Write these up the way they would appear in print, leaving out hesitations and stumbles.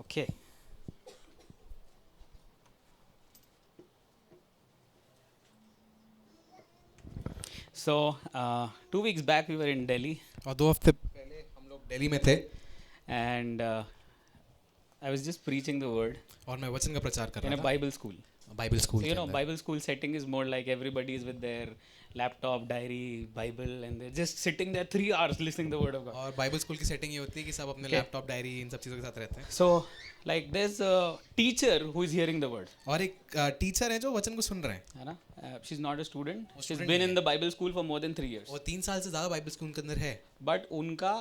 Okay. So, 2 weeks back we were in Delhi, और 2 हफ्ते पहले हम लोग दिल्ली में थे and I was just preaching the word और मैं वचन का प्रचार कर in a रहा Bible school. था बाइबल स्कूल So, के अंदर. Bible school setting is more like everybody is with their laptop, diary, Bible, and they're just sitting there 3 hours listening the word of God. और Bible school की setting ये होती है कि सब अपने Okay. लैपटॉप डायरी इन सब चीज़ों के साथ रहते हैं. So, like there's a teacher who is hearing the word. और एक टीचर है जो वचन को सुन रहे हैं. है ना? She's not a student. She's student been नहीं in है. the Bible school for more than 3 years. और 3 साल से ज़्यादा बाइबल स्कूल के अंदर है. बट उनका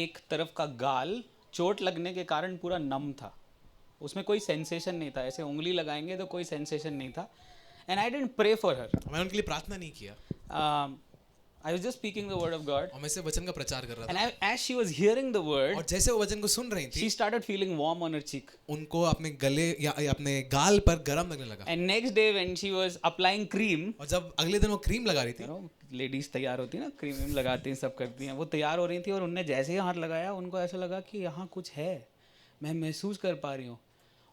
एक तरफ का गाल चोट लगने के कारण पूरा नम था. उसमें कोई सेंसेशन नहीं था. ऐसे उंगली लगाएंगे तो कोई सेंसेशन नहीं था. And I didn't pray for her. मैंने उनके लिए प्रार्थना नहीं किया I was just speaking the word of God. और मैं सिर्फ वचन का प्रचार कर रहा एंड था. As she was hearing the word, और जैसे वो वचन को सुन रही शी थी started feeling warm on her cheek. उनको अपने गले या अपने गाल पर गरम लगने लगा. And next day when she was applying cream, और जब अगले दिन वो क्रीम लगा रही थी, यू नो लेडीज तैयार होती है ना, क्रीम लगाती हैं, सब करती हैं, वो तैयार हो रही थी और उनने जैसे ही हाथ लगाया उनको ऐसा लगा कि यहाँ कुछ है, मैं महसूस कर पा रही हूँ.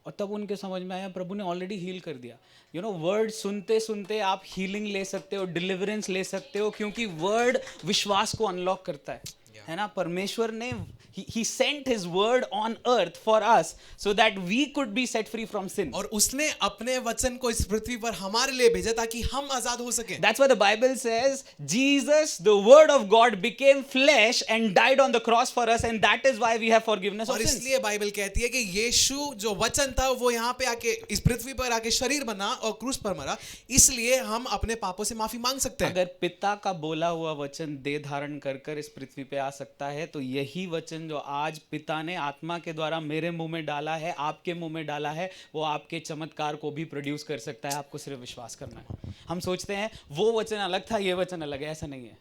और तब उनके समझ में आया प्रभु ने ऑलरेडी हील कर दिया. यू नो वर्ड सुनते सुनते आप हीलिंग ले सकते हो, डिलीवरेंस ले सकते हो, क्योंकि वर्ड विश्वास को अनलॉक करता है ना. परमेश्वर ने he sent his word on earth for us so that we could be set free from sin. और उसने अपने वचन को इस पृथ्वी पर हमारे लिए भेजा ताकि हम आजाद हो सकें. That's why the Bible says Jesus, the word of God, became flesh and died on the cross for us, and that is why we have forgiveness of और sins. इसलिए बाइबल कहती है कि यीशु जो वचन था वो यहाँ पे आके इस पृथ्वी पर आके शरीर बना और क्रूस पर मरा, इसलिए हम अपने पापों से माफी मांग सकते हैं. अगर पिता का बोला हुआ वचन देह धारण कर कर इस पृथ्वी पे आ सकता है, तो यही वचन जो आज पिता ने आत्मा के द्वारा मेरे मुंह में डाला है, आपके मुंह में डाला है, वो आपके चमत्कार को भी प्रोड्यूस कर सकता है. आपको सिर्फ विश्वास करना है. हम सोचते हैं वो वचन अलग था, ये वचन अलग है. ऐसा नहीं है.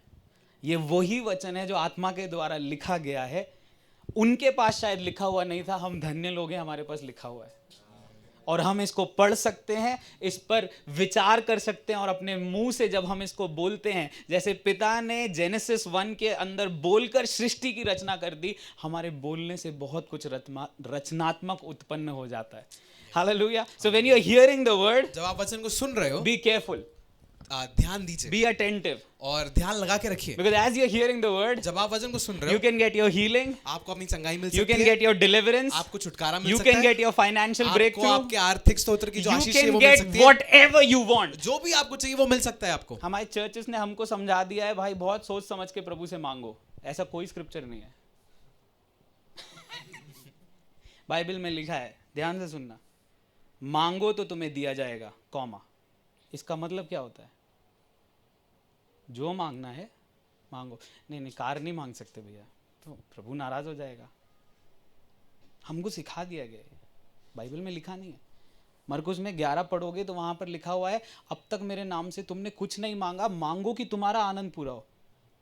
ये वही वचन है जो आत्मा के द्वारा लिखा गया है. उनके पास शायद लिखा हुआ नहीं था, हम धन्य लोग हैं, हमारे पास लिखा हुआ है और हम इसको पढ़ सकते हैं, इस पर विचार कर सकते हैं और अपने मुंह से जब हम इसको बोलते हैं, जैसे पिता ने जेनेसिस 1 के अंदर बोलकर सृष्टि की रचना कर दी, हमारे बोलने से बहुत कुछ रचनात्मक उत्पन्न हो जाता है. Hallelujah. So when you are hearing the word, जब आप वचन को सुन रहे हो, बी केयरफुल, ध्यान दीजिए, बी अटेंटिव, और ध्यान लगा के रखिए. Because as you are hearing the word, जब आप वचन को सुन रहे you हो, can get your healing, आपको अपनी चंगाई मिल you सकती can है, get your deliverance, आपको छुटकारा मिल you सकता can है, get your financial आपको breakthrough, आपके आर्थिक स्तोत्र की जो you आशीष है can वो मिल get सकती है. whatever you want. जो भी आपको चाहिए वो मिल सकता है आपको. हमारे चर्चेस ने हमको समझा दिया है, भाई बहुत सोच समझ के प्रभु से मांगो. ऐसा कोई स्क्रिप्चर नहीं है. बाइबल में लिखा है, ध्यान से सुनना, मांगो तो तुम्हें दिया जाएगा, कॉमा. इसका मतलब क्या होता है? जो मांगना है मांगो. नहीं, कार नहीं मांग सकते भैया, तो प्रभु नाराज हो जाएगा. हमको सिखा दिया गया है, बाइबल में लिखा नहीं है. मरकुस में 11 पढ़ोगे तो वहां पर लिखा हुआ है, अब तक मेरे नाम से तुमने कुछ नहीं मांगा, मांगो कि तुम्हारा आनंद पूरा हो.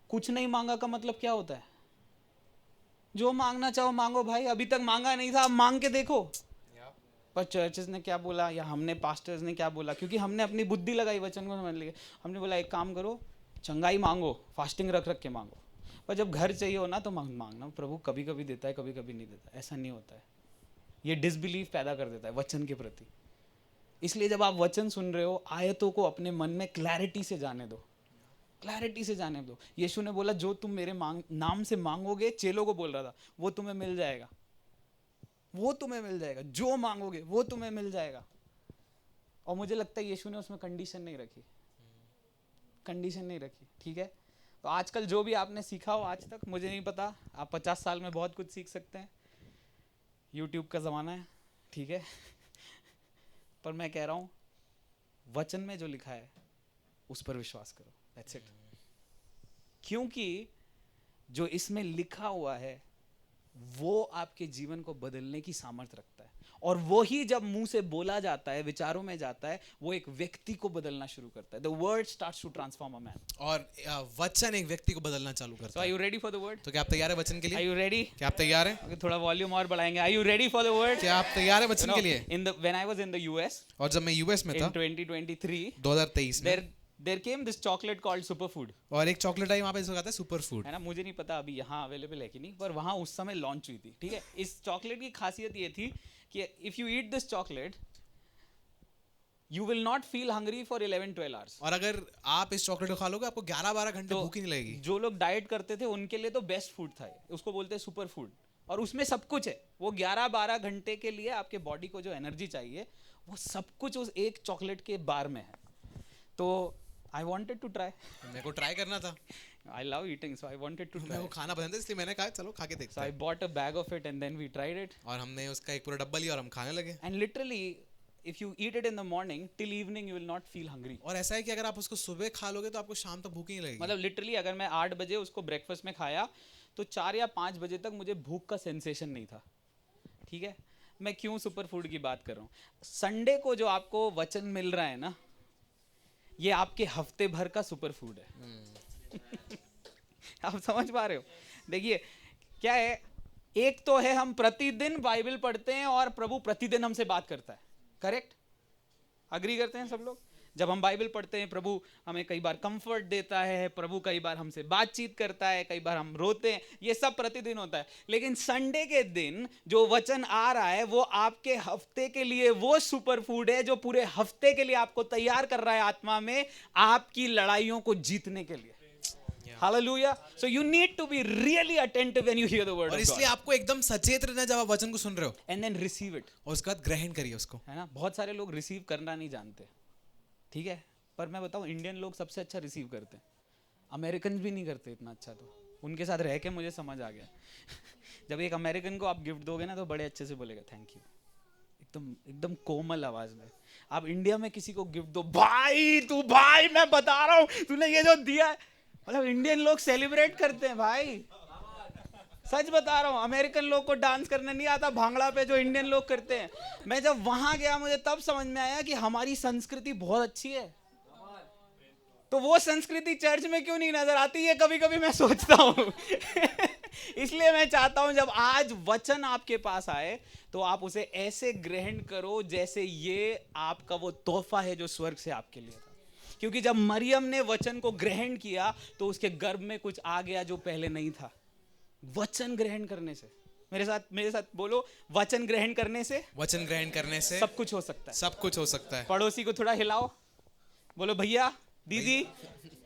कुछ नहीं मांगा का मतलब क्या होता है? जो मांगना चाहो मांगो भाई. अभी तक मांगा नहीं था, अब मांग के देखो. पर चर्चेस ने क्या बोला या हमने पास्टर्स ने क्या बोला, क्योंकि हमने अपनी बुद्धि लगाई, वचन को समझ लिया. हमने बोला एक काम करो, चंगाई मांगो, फास्टिंग रख रख के मांगो. पर जब घर चाहिए हो ना तो मांगना. प्रभु कभी कभी देता है, कभी कभी नहीं देता. ऐसा नहीं होता है. ये डिसबिलीफ पैदा कर देता है वचन के प्रति. इसलिए जब आप वचन सुन रहे हो, आयतों को अपने मन में क्लैरिटी से जाने दो, क्लैरिटी से जाने दो. यीशु ने बोला जो तुम मेरे नाम से मांगोगे, चेलों को बोल रहा था, वो तुम्हें मिल जाएगा, वो तुम्हें मिल जाएगा. जो मांगोगे वो तुम्हें मिल जाएगा. और मुझे लगता है यीशु ने उसमें कंडीशन नहीं रखी, कंडीशन नहीं रखी. ठीक है. तो आजकल जो भी आपने सीखा हो आज तक, मुझे नहीं पता, आप 50 साल में बहुत कुछ सीख सकते हैं. यूट्यूब का ज़माना है, ठीक है. पर मैं कह रहा हूँ, वचन में जो लिखा है उस पर विश्वास करो. That's it. क्योंकि जो इसमें लिखा हुआ है वो आपके जीवन को बदलने की सामर्थ्य रखता है. और वो ही जब मुंह से बोला जाता है, विचारों में जाता है, वो एक व्यक्ति को बदलना शुरू करता है. The word starts to transform a man. और वचन एक व्यक्ति को बदलना चालू सो करता आर है. You ready for the word? तो क्या आप तैयार है वचन के आर लिए? You ready? क्या आप तैयार हैं? ओके, थोड़ा वॉल्यूम और बढ़ाएंगे. Are you ready for the word? क्या आप तैयार है वचन के लिए? In the when I was in the US और जब मैं यूएस में in था 2023, 2023 में, there came this chocolate called superfood. और एक चॉकलेट आई वहाँ पे, इसको कहते हैं सुपर फूड. है ना. मुझे नहीं पता अभी यहाँ अवेलेबल है कि नहीं, पर वहाँ उस समय लॉन्च हुई थी. ठीक है. इस चॉकलेट की खासियत ये थी कि if you eat this chocolate, you will not feel hungry for 11-12 hours. और अगर आप इस चॉकलेट को खा लोगे आपको 11-12 घंटे तो भूख ही नहीं लगेगी। जो लोग डाइट करते थे उनके लिए तो बेस्ट फूड था ये। उसको बोलते हैं सुपर फूड, और उसमें सब कुछ है। वो 11-12 घंटे के लिए आपके बॉडी को जो एनर्जी चाहिए वो सब कुछ उस एक चॉकलेट के बार में है। तो आई वांटेड टू ट्राई, मेरे को ट्राई करना था, I love eating, so I wanted to मेरे ट्राई। को खाना पसंद है इसलिए मैंने कहा चलो खा के देखते So I हैं। bought a bag of it and then we tried it. और हमने उसका एक पूरा डब्बा लिया और हम खाने लगे। And literally, if you eat it in the morning, till evening you will not feel hungry. और ऐसा है कि अगर आप उसको सुबह खा लोगे तो आपको शाम तक भूख ही नहीं लगेगी। मतलब लिटरली अगर मैं 8 बजे उसको ब्रेकफास्ट में खाया तो 4 या 5 बजे तक मुझे भूख का सेंसेशन नहीं था। ठीक है, मैं क्यों सुपर फूड की बात कर रहा हूँ? संडे को जो आपको वचन मिल रहा है ना, ये आपके हफ्ते भर का सुपर फूड है। आप समझ पा रहे हो? देखिए क्या है, एक तो है हम प्रतिदिन बाइबल पढ़ते हैं और प्रभु प्रतिदिन हमसे बात करता है। करेक्ट? अग्री करते हैं सब लोग? जब हम बाइबल पढ़ते हैं प्रभु हमें कई बार कंफर्ट देता है, प्रभु कई बार हमसे बातचीत करता है, कई बार हम रोते हैं, ये सब प्रतिदिन होता है। लेकिन संडे के दिन जो वचन आ रहा है वो आपके हफ्ते के लिए वो सुपर फूड है जो पूरे हफ्ते के लिए आपको तैयार कर रहा है आत्मा में, आपकी लड़ाइयों को जीतने के लिए। Hallelujah. So you need to be really attentive when you hear the word और of इसलिए God. आपको एकदम सचेत रहना जब आप वचन को सुन रहे हो, And then receive it. और उसके बाद ग्रहण करिए उसको। है ना? बहुत सारे लोग रिसीव करना नहीं जानते, ठीक है, पर मैं बताऊं इंडियन लोग सबसे अच्छा रिसीव करते हैं। अमेरिकन भी नहीं करते इतना अच्छा। तो उनके साथ रह के मुझे समझ आ गया जब एक अमेरिकन को आप गिफ्ट दोगे ना तो बड़े अच्छे से बोलेगा थैंक यू, एकदम एकदम कोमल आवाज में। आप इंडिया में किसी को गिफ्ट दो, भाई तू, भाई मैं बता रहा हूँ तूने ये जो दिया है, मतलब इंडियन लोग सेलिब्रेट करते हैं भाई, सच बता रहा हूँ। अमेरिकन लोग को डांस करने नहीं आता भांगड़ा पे जो इंडियन लोग करते हैं। मैं जब वहां गया मुझे तब समझ में आया कि हमारी संस्कृति बहुत अच्छी है। तो वो संस्कृति चर्च में क्यों नहीं नजर आती है, कभी कभी मैं सोचता हूँ इसलिए मैं चाहता हूं जब आज वचन आपके पास आए तो आप उसे ऐसे ग्रहण करो जैसे ये आपका वो तोहफा है जो स्वर्ग से आपके लिए था। क्योंकि जब मरियम ने वचन को ग्रहण किया तो उसके गर्भ में कुछ आ गया जो पहले नहीं था। वचन ग्रहण करने से, मेरे साथ बोलो, वचन ग्रहण करने से, वचन ग्रहण करने से सब कुछ हो सकता है। सब कुछ हो सकता है। पड़ोसी को थोड़ा हिलाओ, बोलो भैया दीदी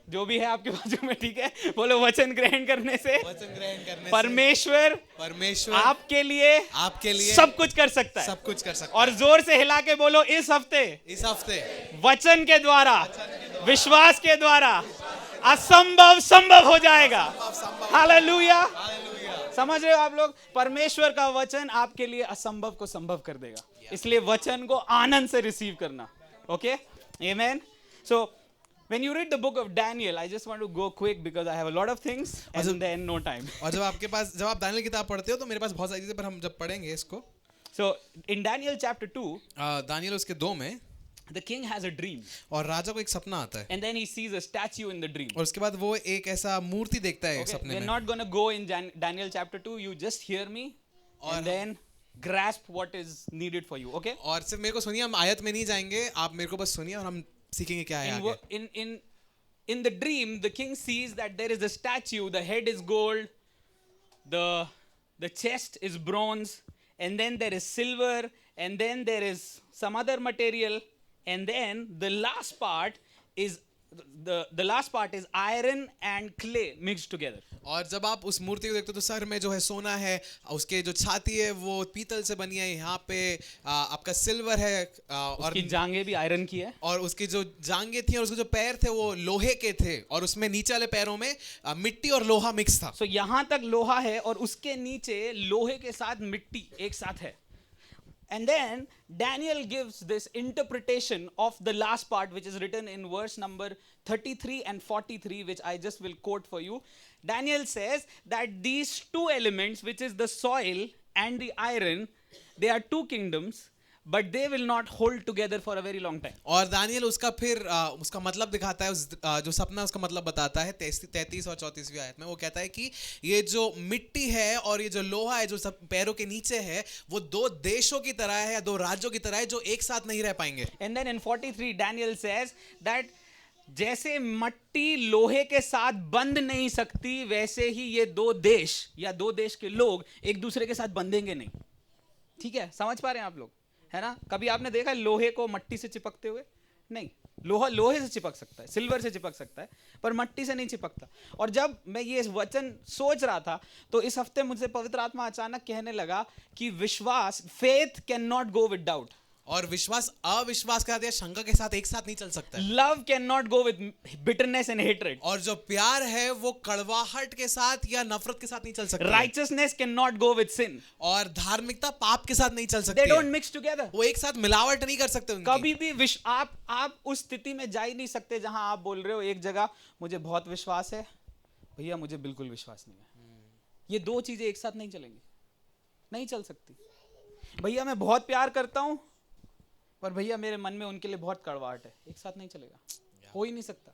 जो भी है आपके बाजू में, ठीक है, बोलो वचन ग्रहण करने से वचन ग्रहण करने परमेश्वर परमेश्वर आपके लिए सब कुछ कर सकता है। सब कुछ कर सकता और जोर से हिला के बोलो इस हफ्ते वचन के द्वारा, विश्वास के द्वारा असंभव संभव हो जाएगा। हालेलुया। समझ रहे हो आप लोग? परमेश्वर का वचन आपके लिए असंभव को संभव कर देगा। इसलिए वचन को आनंद से रिसीव करना। Okay, amen. So when you read the book of Daniel, I just want to go quick because I have a lot of things and then no time. और जब आप दानियेल किताब पढ़ते हो तो मेरे पास बहुत सारी चीजें, पर हम जब पढ़ेंगे इसको। So in Daniel chapter 2, Daniel उसके 2 में the king has a dream और राजा को एक सपना आता है, and then he sees a statue in the dream. और उसके बाद वो एक ऐसा मूर्ति देखता है Okay, सपने we're में। not going to go in Daniel chapter 2. You just hear me and then grasp what is needed for you. Okay? और सिर्फ मेरे को सुनिए, हम आयत में नहीं जाएंगे, आप मेरे को बस सुनिए और हम सीखेंगे क्या है आगे। In the dream, the king sees that there is a statue. The head is gold, the chest is bronze, and then there is silver, and then there is some other material, and then the last part is the last part is iron and clay mixed together. और जब आप उस मूर्ति को देखते हो तो sir में जो है सोना है, उसके जो छाती है वो पीतल से बनी है, यहाँ पे आपका सिल्वर है, और उसकी जांघें भी आयरन की है, और उसकी जो जांघें थी और उसके जो पैर थे वो लोहे के थे, और उसमें नीचे वाले पैरों में मिट्टी और लोहा मिक्स था। So यहाँ तक लोहा है और उसके नीचे लोहे के साथ मिट्टी एक साथ है। And then Daniel gives this interpretation of the last part, which is written in verse number 33 and 43, which I just will quote for you. Daniel says that these two elements, which is the soil and the iron, they are two kingdoms, but they will not hold together for a very long time. और Daniel उसका फिर उसका मतलब दिखाता है, जो सपना उसका मतलब बताता है 33 और 34वीं आयत में। वो कहता है कि ये जो मिट्टी है और ये जो लोहा है जो सब पैरों के नीचे है, वो दो देशों की तरह है या दो राज्यों की तरह है जो एक साथ नहीं रह पाएंगे। And then in 43 Daniel says that जैसे मट्टी लोहे के साथ बंध नहीं सकती, वैसे ही ये दो देश या दो देश के लोग एक दूसरे के साथ बंधेंगे नहीं। ठीक है, समझ पा रहे हैं आप लोग, है ना? कभी आपने देखा है लोहे को मट्टी से चिपकते हुए? नहीं, लोहा लोहे से चिपक सकता है, सिल्वर से चिपक सकता है, पर मट्टी से नहीं चिपकता। और जब मैं ये वचन सोच रहा था तो इस हफ्ते मुझसे पवित्र आत्मा अचानक कहने लगा कि विश्वास, faith can not go with doubt, और विश्वास अविश्वास का या शंका के साथ एक साथ नहीं चल सकता है। Love can not go with bitterness and hatred, और जो प्यार है वो कड़वाहट के साथ या नफरत के साथ नहीं चल सकता है। Richness can not go with sin, और धार्मिकता पाप के साथ नहीं चल दे सकती डोंट है। Mix together. वो एक साथ मिलावट नहीं कर सकते उनकी। कभी भी आप उस स्थिति में जा ही नहीं सकते जहां आप बोल रहे हो एक जगह मुझे बहुत विश्वास है, भैया मुझे बिल्कुल विश्वास नहीं है। ये दो चीजें एक साथ नहीं चलेंगी, नहीं चल सकती। भैया मैं बहुत प्यार करता हूं, पर भैया मेरे मन में उनके लिए बहुत कड़वाहट है, एक साथ नहीं चलेगा, हो ही नहीं सकता।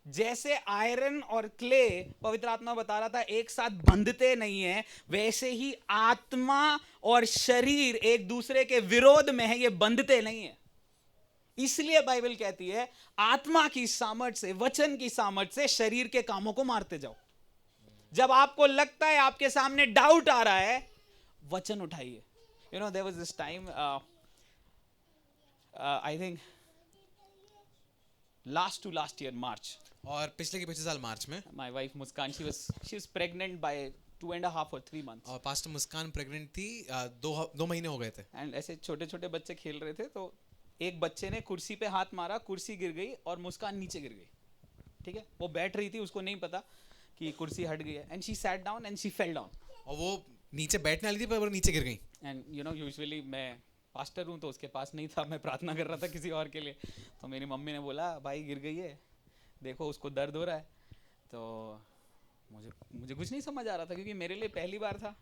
जैसे आयरन और क्ले, पवित्र आत्मा बता रहा था, एक साथ बंधते नहीं है, वैसे ही आत्मा और शरीर एक दूसरे के विरोध में है, ये बंधते नहीं है। इसलिए बाइबल कहती है आत्मा की सामर्थ से, वचन की सामर्थ से शरीर के कामों को मारते जाओ। जब आपको लगता है आपके सामने डाउट आ रहा है, वचन उठाइए। You know, there was this time, I think last year March, और पिछले के पिछले साल मार्च में my wife Muskan, she was pregnant by 2.5 or 3 months, और पास्टर मुस्कान प्रेग्नेंट थी। दो महीने हो गए थे। एंड ऐसे छोटे छोटे बच्चे खेल रहे थे, तो एक बच्चे ने कुर्सी पे हाथ मारा, कुर्सी गिर गई और मुस्कान नीचे गिर गई। ठीक है, वो बैठ रही थी, उसको नहीं पता कि कुर्सी हट गई है, and she sat down and she fell down. और वो नीचे बैठने वाली थी पर वो नीचे गिर गई। एंड यू नो, यूजुअली मैं पास्टर हूँ तो उसके पास नहीं था, मैं प्रार्थना कर रहा था किसी और के लिए, तो मेरी मम्मी ने बोला भाई गिर गई है, देखो उसको दर्द हो रहा है। तो मुझे कुछ नहीं समझ आ रहा था, क्योंकि मेरे लिए पहली बार था,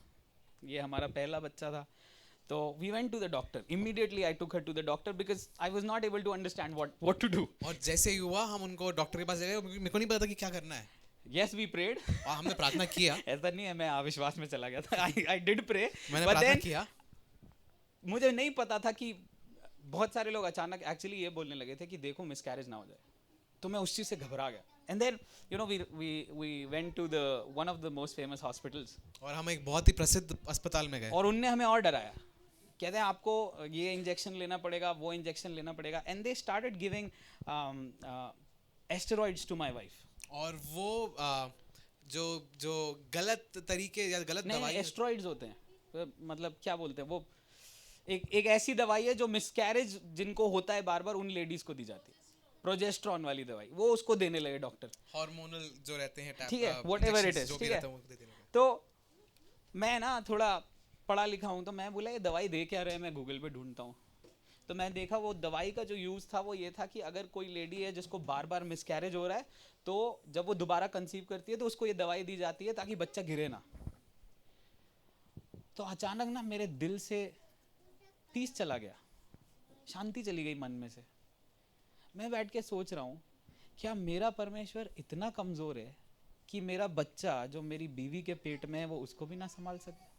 ये हमारा पहला बच्चा था। तो we went to the doctor, immediately I took her to the doctor because I was not able to understand what to do. और जैसे ही हुआ हम उनको डॉक्टर के पास ले गए, मेरे को नहीं पता कि क्या करना है। यस, वी प्रेड, और हमने प्रार्थना किया। ऐसा नहीं है मैं अविश्वास में चला गया था, आई डिड प्रे, मैंने बट प्रार्थना देन किया। मुझे नहीं पता था कि बहुत सारे लोग अचानक एक्चुअली ये बोलने लगे थे कि देखो मिसकैरेज ना हो जाए, तो मैं उस चीज़ से घबरा गया। And then you know we went to the one of the most famous hospitals, और हम एक बहुत ही प्रसिद्ध अस्पताल में गए। और उनने हमें और डराया, कहते हैं आपको ये इंजेक्शन लेना पड़ेगा, वो इंजेक्शन लेना पड़ेगा, and they started giving steroids to my wife. और वो जो गलत तरीके या गलत नहीं, दवाई एस्टेरॉइड्स होते हैं, मतलब क्या बोलते हैं वो, एक ऐसी दवाई है जो मिसकैरेज जिनको होता है बार बार, उन लेडीज को दी जाती है, प्रोजेस्ट्रॉन वाली दवाई, वो उसको देने लगे डॉक्टर। हार्मोनल जो रहते हैं, ठीक है, व्हाटएवर इट इज, ठीक है। तो मैं ना थोड़ा पढ़ा लिखा हूँ, तो मैं बोला ये दवाई दे क्या रहे हैं, मैं गूगल पे ढूंढता हूँ। तो मैं देखा वो दवाई का जो यूज़ था वो ये था कि अगर कोई लेडी है जिसको बार बार मिसकैरेज हो रहा है, तो जब वो दोबारा कंसीव करती है तो उसको ये दवाई दी जाती है ताकि बच्चा गिरे ना। तो अचानक ना मेरे दिल से पीस चला गया, शांति चली गई मन में से। मैं बैठ के सोच रहा हूँ, क्या मेरा परमेश्वर इतना कमज़ोर है कि मेरा बच्चा जो मेरी बीवी के पेट में है वो उसको भी ना संभाल सके?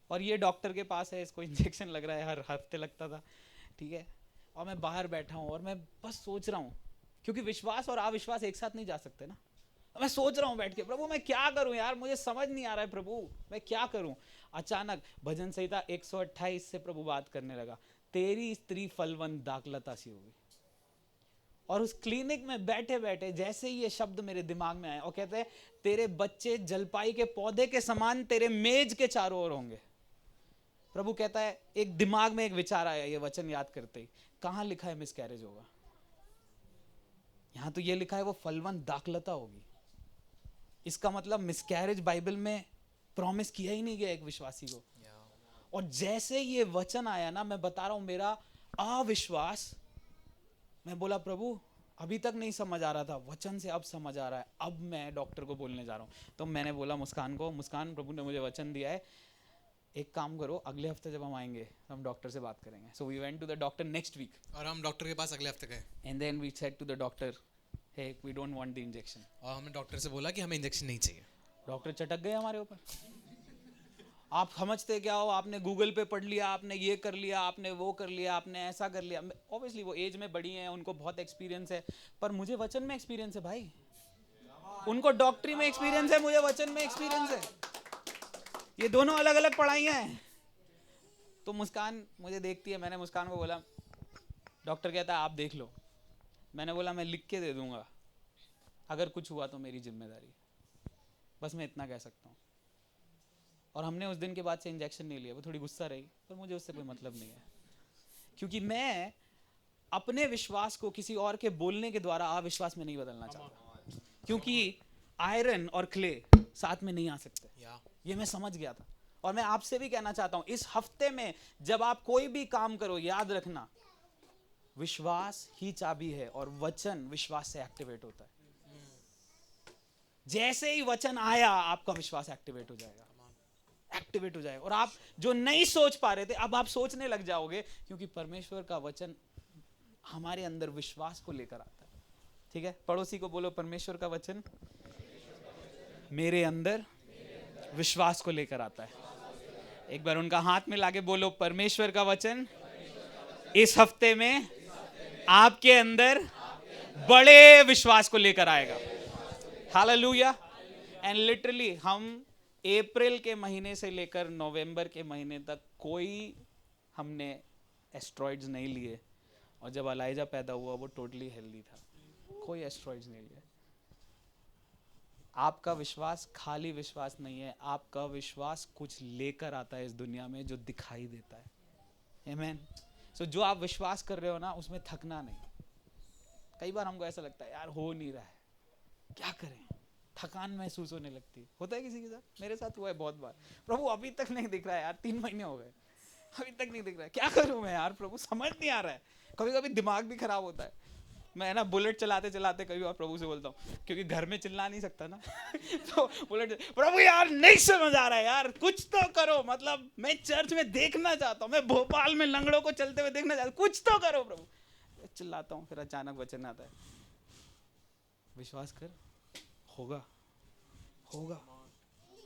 और ये डॉक्टर के पास है, इसको इंजेक्शन लग रहा है, हर हफ्ते लगता था, ठीक है। और मैं बाहर बैठा हूँ और मैं बस सोच रहा हूँ, क्योंकि विश्वास और अविश्वास एक साथ नहीं जा सकते ना। मैं सोच रहा हूँ बैठ के, प्रभु मैं क्या करूँ यार, मुझे समझ नहीं आ रहा है प्रभु, मैं क्या करूँ। अचानक भजन संहिता 128 से प्रभु बात करने लगा, तेरी स्त्री फलवंत दाखलता सी होगी। और उस क्लिनिक में बैठे बैठे जैसे ही ये शब्द मेरे दिमाग में आए, और कहते हैं तेरे बच्चे जलपाई के पौधे के समान तेरे मेज के चारों ओर होंगे। प्रभु कहता है, एक दिमाग में एक विचार आया ये वचन याद करते ही, कहाँ लिखा है मिसकैरेज होगा? यहां तो ये लिखा है वो फलवंत दाखलता होगी। इसका मतलब मिसकैरेज बाइबल में प्रॉमिस किया ही नहीं गया एक विश्वासी को। और जैसे ये वचन आया ना, मैं बता रहा हूं, मेरा अविश्वास, मैं बोला प्रभु अभी तक नहीं समझ आ रहा था, वचन से अब समझ आ रहा है, अब मैं डॉक्टर को बोलने जा रहा हूँ। तो मैंने बोला मुस्कान को, मुस्कान प्रभु ने मुझे वचन दिया है, एक काम करो, अगले हफ्ते जब हम आएंगे हम डॉक्टर से बात करेंगे। So we went to the doctor next week, और हम डॉक्टर के पास अगले हफ्ते गए। And then we said to the doctor, hey we don't want the injection. और हमने डॉक्टर से बोला कि हमें इंजेक्शन नहीं चाहिए। डॉक्टर चटक गए हमारे ऊपर। आप समझते क्या हो, आपने गूगल पे पढ़ लिया, आपने ये कर लिया, आपने वो कर लिया, आपने ऐसा कर लिया। ऑब्वियसली वो एज में बड़ी हैं, उनको बहुत एक्सपीरियंस है, पर मुझे वचन में एक्सपीरियंस है भाई। उनको डॉक्टरी में एक्सपीरियंस है, मुझे वचन में एक्सपीरियंस है। ये दोनों अलग अलग पढ़ाइयाँ हैं। तो मुस्कान मुझे देखती है, मैंने मुस्कान को बोला, डॉक्टर कहता है आप देख लो। मैंने बोला मैं लिख के दे दूंगा, अगर कुछ हुआ तो मेरी जिम्मेदारी। बस मैं इतना कह सकता हूँ। और हमने उस दिन के बाद से इंजेक्शन नहीं लिया। वो थोड़ी गुस्सा रही, पर मुझे उससे कोई मतलब नहीं है, क्योंकि मैं अपने विश्वास को किसी और के बोलने के द्वारा अविश्वास में नहीं बदलना चाहता, क्योंकि आयरन और क्ले साथ में नहीं आ सकते। ये मैं समझ गया था। और मैं आपसे भी कहना चाहता हूं, इस हफ्ते में जब आप कोई भी काम करो, याद रखना विश्वास ही चाबी है, और वचन विश्वास से एक्टिवेट होता है। जैसे ही वचन आया, आपका विश्वास एक्टिवेट हो जाएगा, एक्टिवेट हो जाएगा। और आप जो नहीं सोच पा रहे थे, अब आप सोचने लग जाओगे, क्योंकि परमेश्वर का वचन हमारे अंदर विश्वास को लेकर आता है। ठीक है, पड़ोसी को बोलो, परमेश्वर का वचन मेरे अंदर विश्वास को लेकर आता है। एक बार उनका हाथ में लाके बोलो, परमेश्वर का वचन इस हफ्ते में आपके अंदर बड़े विश्वास को लेकर आएगा। हालेलुया। एंड लिटरली हम अप्रैल के महीने से लेकर नवंबर के महीने तक कोई हमने एस्ट्रॉइड्स नहीं लिए, और जब अलाइजा पैदा हुआ वो टोटली हेल्दी था, कोई एस्ट्रॉइड्स नहीं लिए। आपका विश्वास खाली विश्वास नहीं है, आपका विश्वास कुछ लेकर आता है इस दुनिया में जो दिखाई देता है। आमीन। सो जो आप विश्वास कर रहे हो ना, उसमें थकना नहीं। कई बार हमको ऐसा लगता है यार हो नहीं रहा है, क्या करें, थकान महसूस होने लगती है। होता है किसी के साथ? मेरे साथ हुआ है बहुत बार। प्रभु अभी तक नहीं दिख रहा है यार, 3 महीने हो गए, अभी तक नहीं दिख रहा है, क्या करूं मैं यार प्रभु, समझ नहीं आ रहा है। कभी कभी दिमाग भी खराब होता है। मैं ना बुलेट चलाते चलाते कभी बार प्रभु से बोलता हूँ, क्योंकि घर में चिल्ला नहीं सकता ना तो बुलेट, प्रभु यार नहीं समझ आ रहा है यार, कुछ तो करो, मतलब मैं चर्च में देखना चाहता हूँ, मैं भोपाल में लंगड़ों को चलते हुए देखना चाहता हूँ, कुछ तो करो प्रभु। चिल्लाता हूँ, फिर अचानक वचन आता है, विश्वास कर, होगा होगा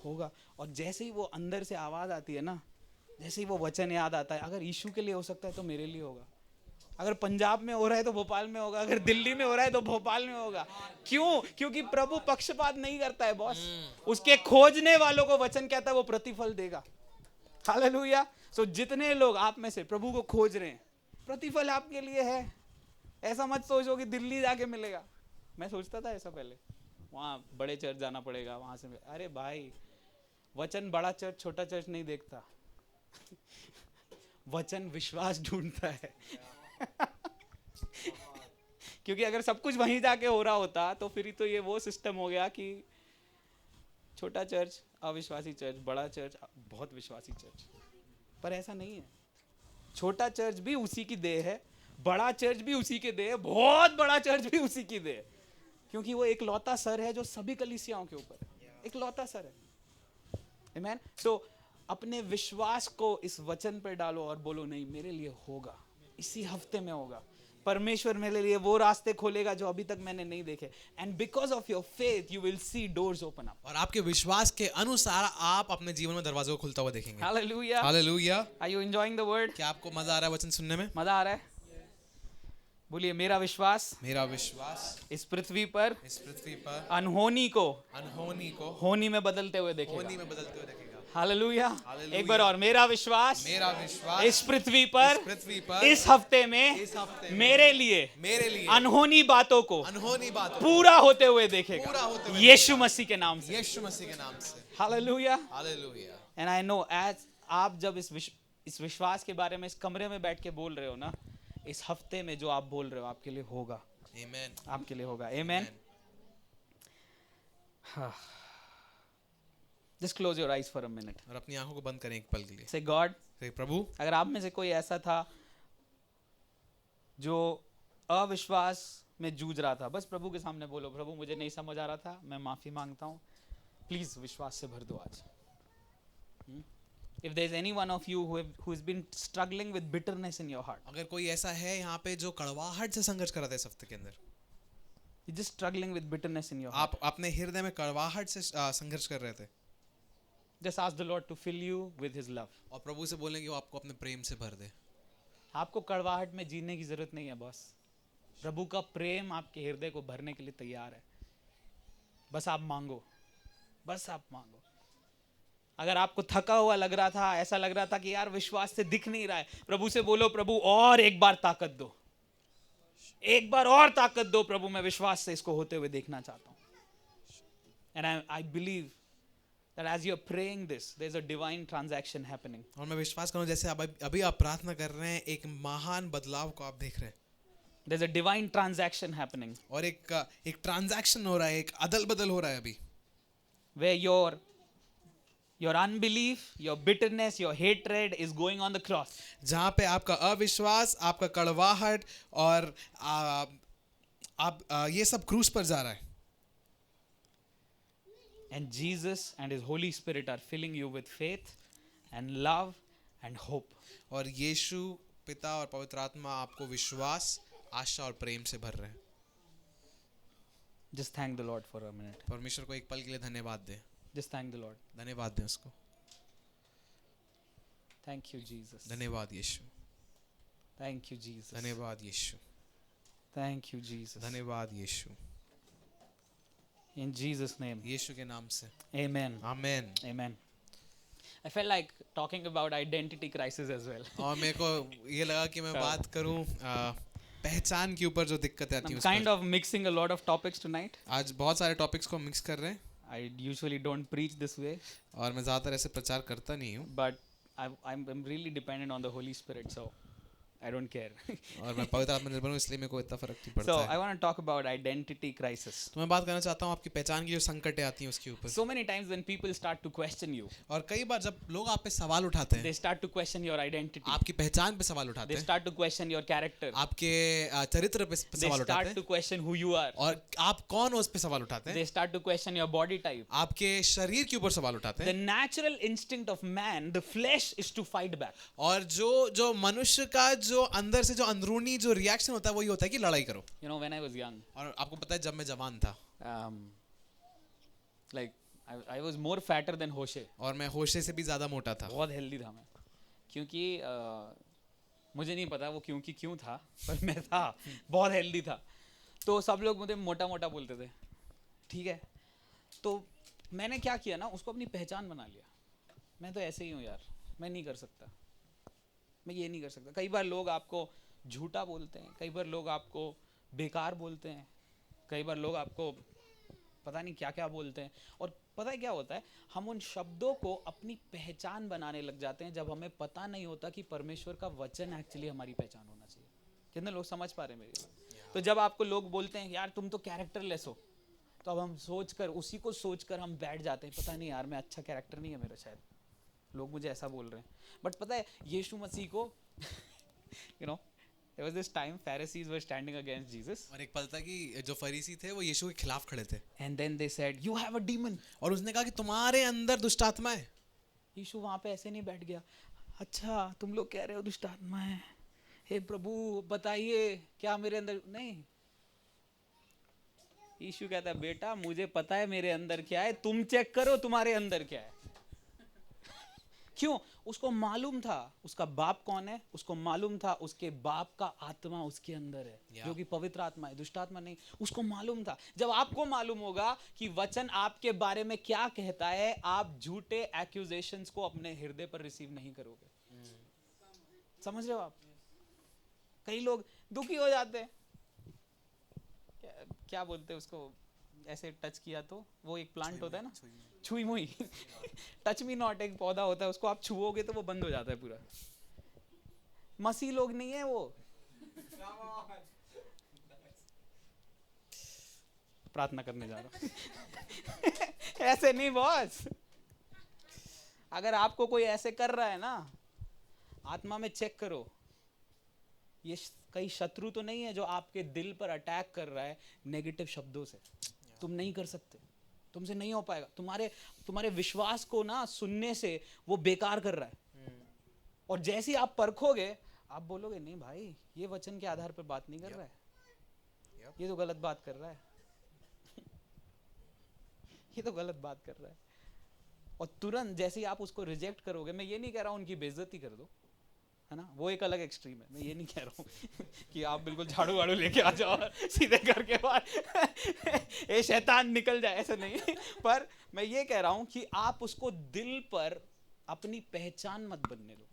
होगा। और जैसे ही वो अंदर से आवाज आती है ना, जैसे ही वो वचन याद आता है, अगर यीशु के लिए हो सकता है तो मेरे लिए होगा। अगर पंजाब में हो रहा है तो भोपाल में होगा, अगर दिल्ली में हो रहा है तो भोपाल में होगा। क्यों? क्योंकि प्रभु पक्षपात नहीं करता है बॉस। उसके खोजने वालों को वचन कहता है वो प्रतिफल देगा। हालेलुया। सो जितने लोग आप में से प्रभु को खोज रहे हैं, प्रतिफल आपके लिए है। ऐसा मत सोचो कि दिल्ली जाके मिलेगा। मैं सोचता था ऐसा पहले, वहां बड़े चर्च जाना पड़ेगा, वहां से अरे भाई, वचन बड़ा चर्च छोटा चर्च नहीं देखता वचन विश्वास ढूंढता है क्योंकि अगर सब कुछ वहीं जाके हो रहा होता तो फिर तो ये वो सिस्टम हो गया कि छोटा चर्च अविश्वासी चर्च, बड़ा चर्च बहुत विश्वासी चर्च। पर ऐसा नहीं है। छोटा चर्च भी उसी की देह है, बड़ा चर्च भी उसी के देह है, बहुत बड़ा चर्च भी उसी की देह है, क्योंकि वो एक लौता सर है जो सभी कलीसियाओं के ऊपर है, एक लौता सर है। आमीन। तो अपने विश्वास को इस वचन पर डालो और बोलो, नहीं मेरे लिए होगा, इसी हफ्ते में होगा। परमेश्वर मेरे लिए वो रास्ते खोलेगा जो अभी तक मैंने नहीं देखे। And because of your faith you will see doors open up. और आपके विश्वास के अनुसार आप अपने जीवन में दरवाजों को खुलता हुआ देखेंगे। Hallelujah. Hallelujah. Are you enjoying the word? क्या आपको मजा आ रहा है वचन सुनने में? मजा आ रहा है? बोलिए, मेरा विश्वास इस पृथ्वी पर अनहोनी को होनी में बदलते हुए देखेगा। हालेलुया। एक बार और, मेरा विश्वास इस पृथ्वी पर इस हफ्ते में मेरे लिए अनहोनी बातों को पूरा होते हुए देखेगा, यीशु मसीह के नाम से। Hallelujah. And I know, as आप जब इस विश्वास के बारे में इस कमरे में बैठ के बोल रहे हो ना, इस हफ्ते में जो आप बोल रहे हो आपके लिए होगा। आमीन। आपके लिए होगा। आमीन। Just close your eyes for a minute. और अपनी आंखों को बंद करें एक पल के लिए। Say God, प्रभु, अगर आप में से कोई ऐसा था जो अविश्वास में जूझ रहा था, बस प्रभु के सामने बोलो, प्रभु मुझे नहीं समझ आ रहा था, मैं माफी मांगता हूँ, प्लीज विश्वास से भर दो आज। If there is any one of you who has been struggling with bitterness in your heart, अगर कोई ऐसा है यहाँ पे जो कड़वाहट से संघर्ष कर रहा था इस हफ्ते के अंदर, you're just struggling with bitterness in your heart, आप अपने हृदय में कड़वाहट से संघर्ष कर रहे थे, just ask the Lord to fill you with His love. और प्रभु से बोलेंगे वो आपको अपने प्रेम से भर दे। आपको कड़वाहट में जीने की जरूरत नहीं है बॉस। प्रभु का प्रेम आपके हृदय को भरने के लिए तैयार है। बस आप मांगो, बस आप मांगो। अगर आपको थका हुआ लग रहा था, ऐसा लग रहा था कि यार विश्वास से दिख नहीं रहा है, प्रभु से बोलो, प्रभु और एक बार ताकत दो, एक बार और ताकत दो प्रभु, मैं विश्वास से इसको होते हुए देखना चाहता हूँ. And I believe that as you're praying this, there's a divine transaction happening. और मैं विश्वास करूं जैसे अभी आप प्रार्थना कर रहे हैं, एक महान बदलाव को आप देख रहे हैं. There's a divine transaction happening और एक ट्रांजैक्शन हो रहा है, एक अदल बदल हो रहा है अभी, where your unbelief, your bitterness, your hatred is going on the cross. जहाँ पे आपका अविश्वास, आपका कड़वाहट और ये सब क्रूस पर जा रहा है. And Jesus and His Holy Spirit are filling you with faith and love and hope. और यीशु पिता और पवित्र आत्मा आपको विश्वास, आशा और प्रेम से भर रहे हैं. Just thank the Lord for a minute. परमेश्वर को एक पल के लिए धन्यवाद दें. Just thank the Lord. धन्यवाद दें उसको. Thank you, Jesus. धन्यवाद यीशु. Thank you, Jesus. धन्यवाद यीशु. Thank you, Jesus. धन्यवाद यीशु. In Jesus' name. यीशु के नाम से. Amen. Amen. Amen. I felt like talking about identity crisis as well. और मेरे को ये लगा कि मैं बात करूं पहचान के ऊपर जो दिक्कतें आती हैं I'm उस kind पर. of mixing a lot of topics tonight. आज बहुत सारे टॉपिक्स को मिक्स कर रहे हैं I usually don't preach this way, और मैं ज़्यादातर ऐसे प्रचार करता नहीं हूँ but I'm really dependent on the Holy Spirit, so I don't care. और मैं पवित्र आत्मा निर्भर हूँ, इसलिए मेरे को इतना फर्क नहीं So पड़ता I है. want to talk about identity crisis. तो मैं बात करना चाहता हूँ आपकी पहचान की जो संकटें आती हैं उसके ऊपर. So many times when people start to question you, और कई बार जब लोग आप पे सवाल उठाते हैं, they start to question your identity. आपकी पहचान पे सवाल उठाते They हैं, start to question your character. आपके चरित्र पे They सवाल उठाते start to हैं, question who you are. और आप कौन हो उस पे सवाल उठाते हैं, They start to question your body type. आपके शरीर के ऊपर सवाल उठाते The हैं. natural instinct of man, the flesh, is to fight back. और जो mनुष्य का जो अंदर से जो अंदरूनी जो रिएक्शन होता है वो ये होता है कि लड़ाई करो. You know, when I was young, और आपको पता है जब मैं जवान था like I was more fatter than Hoshe. और मैं होशे से भी ज्यादा मोटा था. बहुत हेल्दी था मैं, क्योंकि मुझे नहीं पता वो क्यों था, पर मैं था बहुत हेल्दी था. तो सब लोग मुझे मोटा मोटा बोलते थे, ठीक है. तो मैंने क्या किया ना, उसको अपनी पहचान बना लिया. मैं तो ऐसे ही हूँ यार, मैं नहीं कर सकता, मैं ये नहीं कर सकता. कई बार लोग आपको झूठा बोलते हैं, कई बार लोग आपको बेकार बोलते हैं, कई बार लोग आपको पता नहीं क्या क्या बोलते हैं. और पता है क्या होता है, हम उन शब्दों को अपनी पहचान बनाने लग जाते हैं जब हमें पता नहीं होता कि परमेश्वर का वचन एक्चुअली हमारी पहचान होना चाहिए. कितने लोग समझ पा रहे हैं मेरी बात? तो जब आपको लोग बोलते हैं यार तुम तो कैरेक्टरलेस हो, तो अब हम उसी को सोचकर हम बैठ जाते हैं, पता नहीं यार मैं अच्छा कैरेक्टर नहीं है मेरा, शायद लोग मुझे ऐसा बोल रहे हैं. बट पता है यीशु मसीह को you know, there was this time Pharisees were standing against Jesus, और एक पल था कि जो फरीसी थे वो यीशु के खिलाफ खड़े थे and then they said you have a demon. और उसने कहा कि तुम्हारे अंदर दुष्ट आत्मा है. यीशु वहां पे ऐसे नहीं बैठ गया, अच्छा तुम लोग कह रहे हो दुष्ट आत्मा है, हे प्रभु बताइए क्या मेरे अंदर. नहीं, यीशु कहता है बेटा मुझे पता है मेरे अंदर क्या है, तुम चेक करो तुम्हारे अंदर क्या है. क्यों? उसको मालूम था उसका बाप कौन है, उसको मालूम था उसके बाप का आत्मा उसके अंदर है, जो कि पवित्र आत्मा है, दुष्ट आत्मा नहीं. उसको मालूम था. जब आपको मालूम होगा कि वचन आपके बारे में क्या कहता है, आप झूठे एक्यूजेशंस को अपने हृदय पर रिसीव नहीं करोगे. समझ रहे हो आप? कई लोग दुखी हो जाते हैं, क्या बोलते हैं उसको, ऐसे टच किया तो वो एक प्लांट होता है ना, छुई मुई टच मी नॉट, एक पौधा होता है, उसको आप छुओगे तो वो बंद हो जाता है पूरा. मसीह लोग नहीं है वो. प्रार्थना करने जा रहा हूं ऐसे नहीं बॉस. अगर आपको कोई ऐसे कर रहा है ना, आत्मा में चेक करो, ये कई शत्रु तो नहीं है जो आपके दिल पर अटैक कर रहा है नेगेटिव शब्दों से. तुम नहीं कर सकते, तुमसे नहीं हो पाएगा. तुम्हारे विश्वास को ना सुनने से वो बेकार कर रहा है. और जैसे ही आप परखोगे, आप बोलोगे नहीं भाई ये वचन के आधार पर बात नहीं कर रहा है, ये तो गलत बात कर रहा है ये तो गलत बात कर रहा है. और तुरंत जैसे ही आप उसको रिजेक्ट करोगे, मैं ये नहीं कह रहा हूं उनकी बेइज्जती कर दो, है ना, वो एक अलग एक्सट्रीम है। मैं ये नहीं कह रहा हूँ कि आप बिल्कुल झाड़ू वाड़ू लेके आ जाओ और सीधे करके बाहर ए शैतान निकल जाए, ऐसा नहीं। पर मैं ये कह रहा हूँ कि आप उसको दिल पर अपनी पहचान मत बनने दो।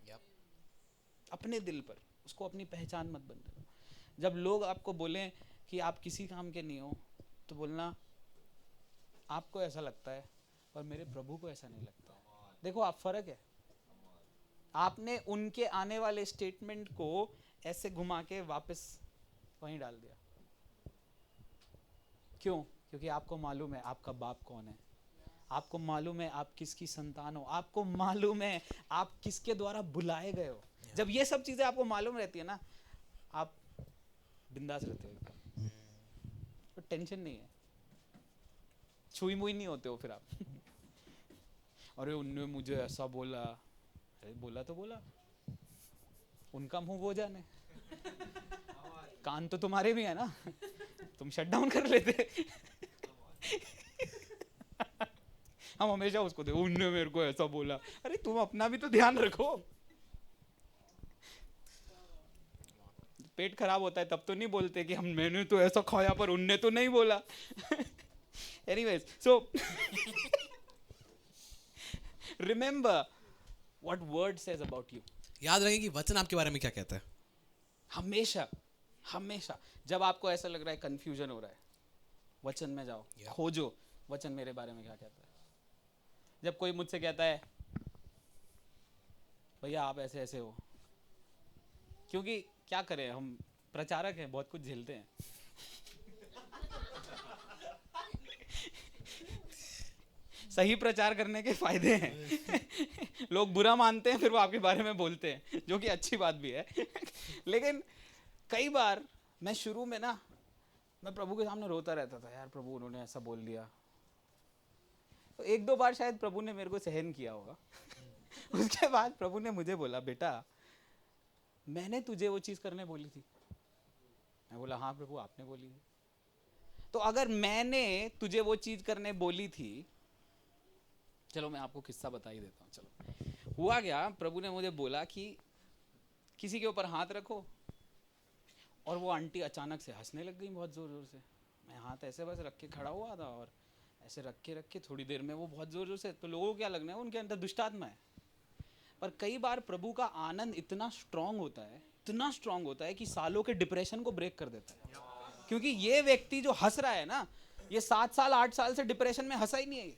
अपने दिल पर उसको अपनी पहचान मत बनने दो। जब लोग आपको बोलें कि आप किसी काम के नहीं हो, तो बोलना आपको ऐसा लगता है और मेरे प्रभु को ऐसा नहीं लगता है। देखो आप, फर्क है। आपने उनके आने वाले स्टेटमेंट को ऐसे घुमा के वापस वहीं डाल दिया। क्यों? क्योंकि आपको मालूम है आपका बाप कौन है, आपको मालूम है आप किसकी संतान हो, आपको मालूम है आप किसके द्वारा बुलाए गए हो। जब ये सब चीजें आपको मालूम रहती है ना, आप बिंदास रहते हो एकदम, तो टेंशन नहीं है, छुई मुई नहीं होते हो फिर आप। अरे उनने मुझे ऐसा बोला, अरे बोला तो बोला, उनका मुंह वो जाने, कान तो तुम्हारे भी है ना, तुम शट डाउन कर लेते। हम हमेशा उसको दे, उनने मेरे को ऐसा बोला। अरे तुम अपना भी तो ध्यान रखो। पेट खराब होता है तब तो नहीं बोलते कि हम मैंने तो ऐसा खाया पर उनने तो नहीं बोला। Anyways, so remember what word says about you. याद रखें कि वचन आपके बारे में क्या कहता है। हमेशा हमेशा जब आपको ऐसा लग रहा है कंफ्यूजन हो रहा है, वचन में जाओ, खोजो वचन मेरे बारे में क्या कहता है। जब कोई मुझसे कहता है भैया आप ऐसे ऐसे हो, क्योंकि क्या करें, हम प्रचारक हैं, बहुत कुछ झेलते हैं। सही प्रचार करने के फायदे हैं। लोग बुरा मानते हैं फिर वो आपके बारे में बोलते हैं, जो कि अच्छी बात भी है। लेकिन कई बार मैं शुरू में ना, मैं प्रभु के सामने रोता रहता था, यार प्रभु उन्होंने ऐसा बोल दिया। तो एक दो बार शायद प्रभु ने मेरे को सहन किया होगा। उसके बाद प्रभु ने मुझे बोला, बेटा मैंने तुझे वो चीज करने बोली थी। मैं बोला हाँ प्रभु आपने बोली थी। तो अगर मैंने तुझे वो चीज करने बोली थी, चलो मैं आपको किस्सा बता ही देता हूँ। चलो हुआ क्या, प्रभु ने मुझे बोला कि किसी के ऊपर हाथ रखो, और वो आंटी अचानक से हंसने लग गई बहुत जोर जोर से। मैं हाथ ऐसे बस रख के खड़ा हुआ था, और ऐसे रख के थोड़ी देर में वो बहुत जोर जोर से, तो लोगों को क्या लगना है उनके अंदर दुष्ट आत्मा है। पर कई बार प्रभु का आनंद इतना स्ट्रांग होता है, इतना स्ट्रांग होता है कि सालों के डिप्रेशन को ब्रेक कर देता है। क्योंकि ये व्यक्ति जो हंस रहा है ना, ये 7 साल 8 साल से डिप्रेशन में हंसा ही नहीं है,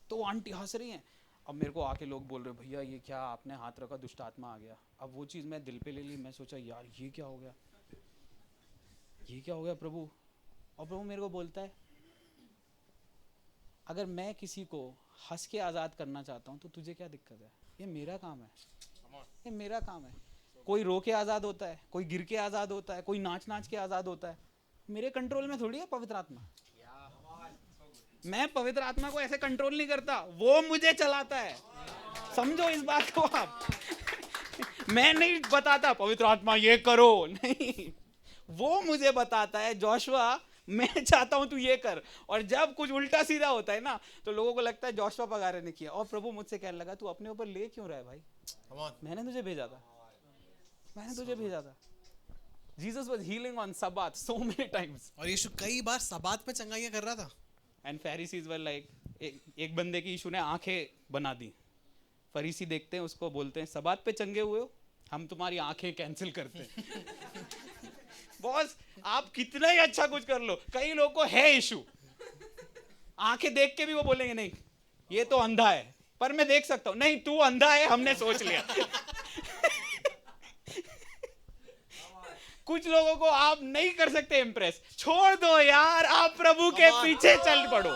तो वो आंटी हंस रही हैं। अब मेरे को आके लोग बोल रहे भैया ये क्या आपने हाथ रखा, दुष्ट आत्मा आ गया। अब वो चीज़ मैं दिल पे ले ली, मैं सोचा यार ये क्या हो गया, ये क्या हो गया प्रभु। और प्रभु मेरे को बोलता है अगर मैं किसी को हंस के आज़ाद करना चाहता हूँ तो तुझे क्या दिक्कत है, ये मेरा काम है, ये मेरा काम है। कोई रो के आज़ाद होता है, कोई गिर के आज़ाद होता है, कोई नाच नाच के आज़ाद होता है। मेरे कंट्रोल में थोड़ी है पवित्र आत्मा। मैं पवित्र आत्मा को ऐसे कंट्रोल नहीं करता, वो मुझे चलाता है। समझो इस बात को आप। मैं नहीं बताता पवित्र आत्मा ये करो, नहीं, वो मुझे बताता है जोशुआ मैं चाहता हूं तू ये कर। और जब कुछ उल्टा सीधा होता है ना, तो लोगों को लगता है जोशुआ पगारे ने किया। और प्रभु मुझसे कहने लगा तू अपने ऊपर ले क्यों रहा है भाई, मैंने तुझे भेजा था, मैंने तुझे भेजा था। Jesus was healing on Sabbath so many times, और यीशु कई बार सब्बात में चंगाइयां कर रहा था। एंड फरीसीज वर लाइक, एक बंदे की यीशु ने आंखें बना दी। फरीसी देखते हैं उसको, बोलते हैं सब्बात पे चंगे हुए हो, हम तुम्हारी आंखें कैंसिल करते हैं। बॉस आप कितना ही अच्छा कुछ कर लो, कई लोगों को है इशू, आंखें देख के भी वो बोलेंगे नहीं ये तो अंधा है, पर मैं देख सकता हूं। नहीं तू अंधा है, हमने सोच लिया। कुछ लोगों को आप नहीं कर सकते इम्प्रेस, छोड़ दो यार, आप प्रभु के पीछे चल पड़ो।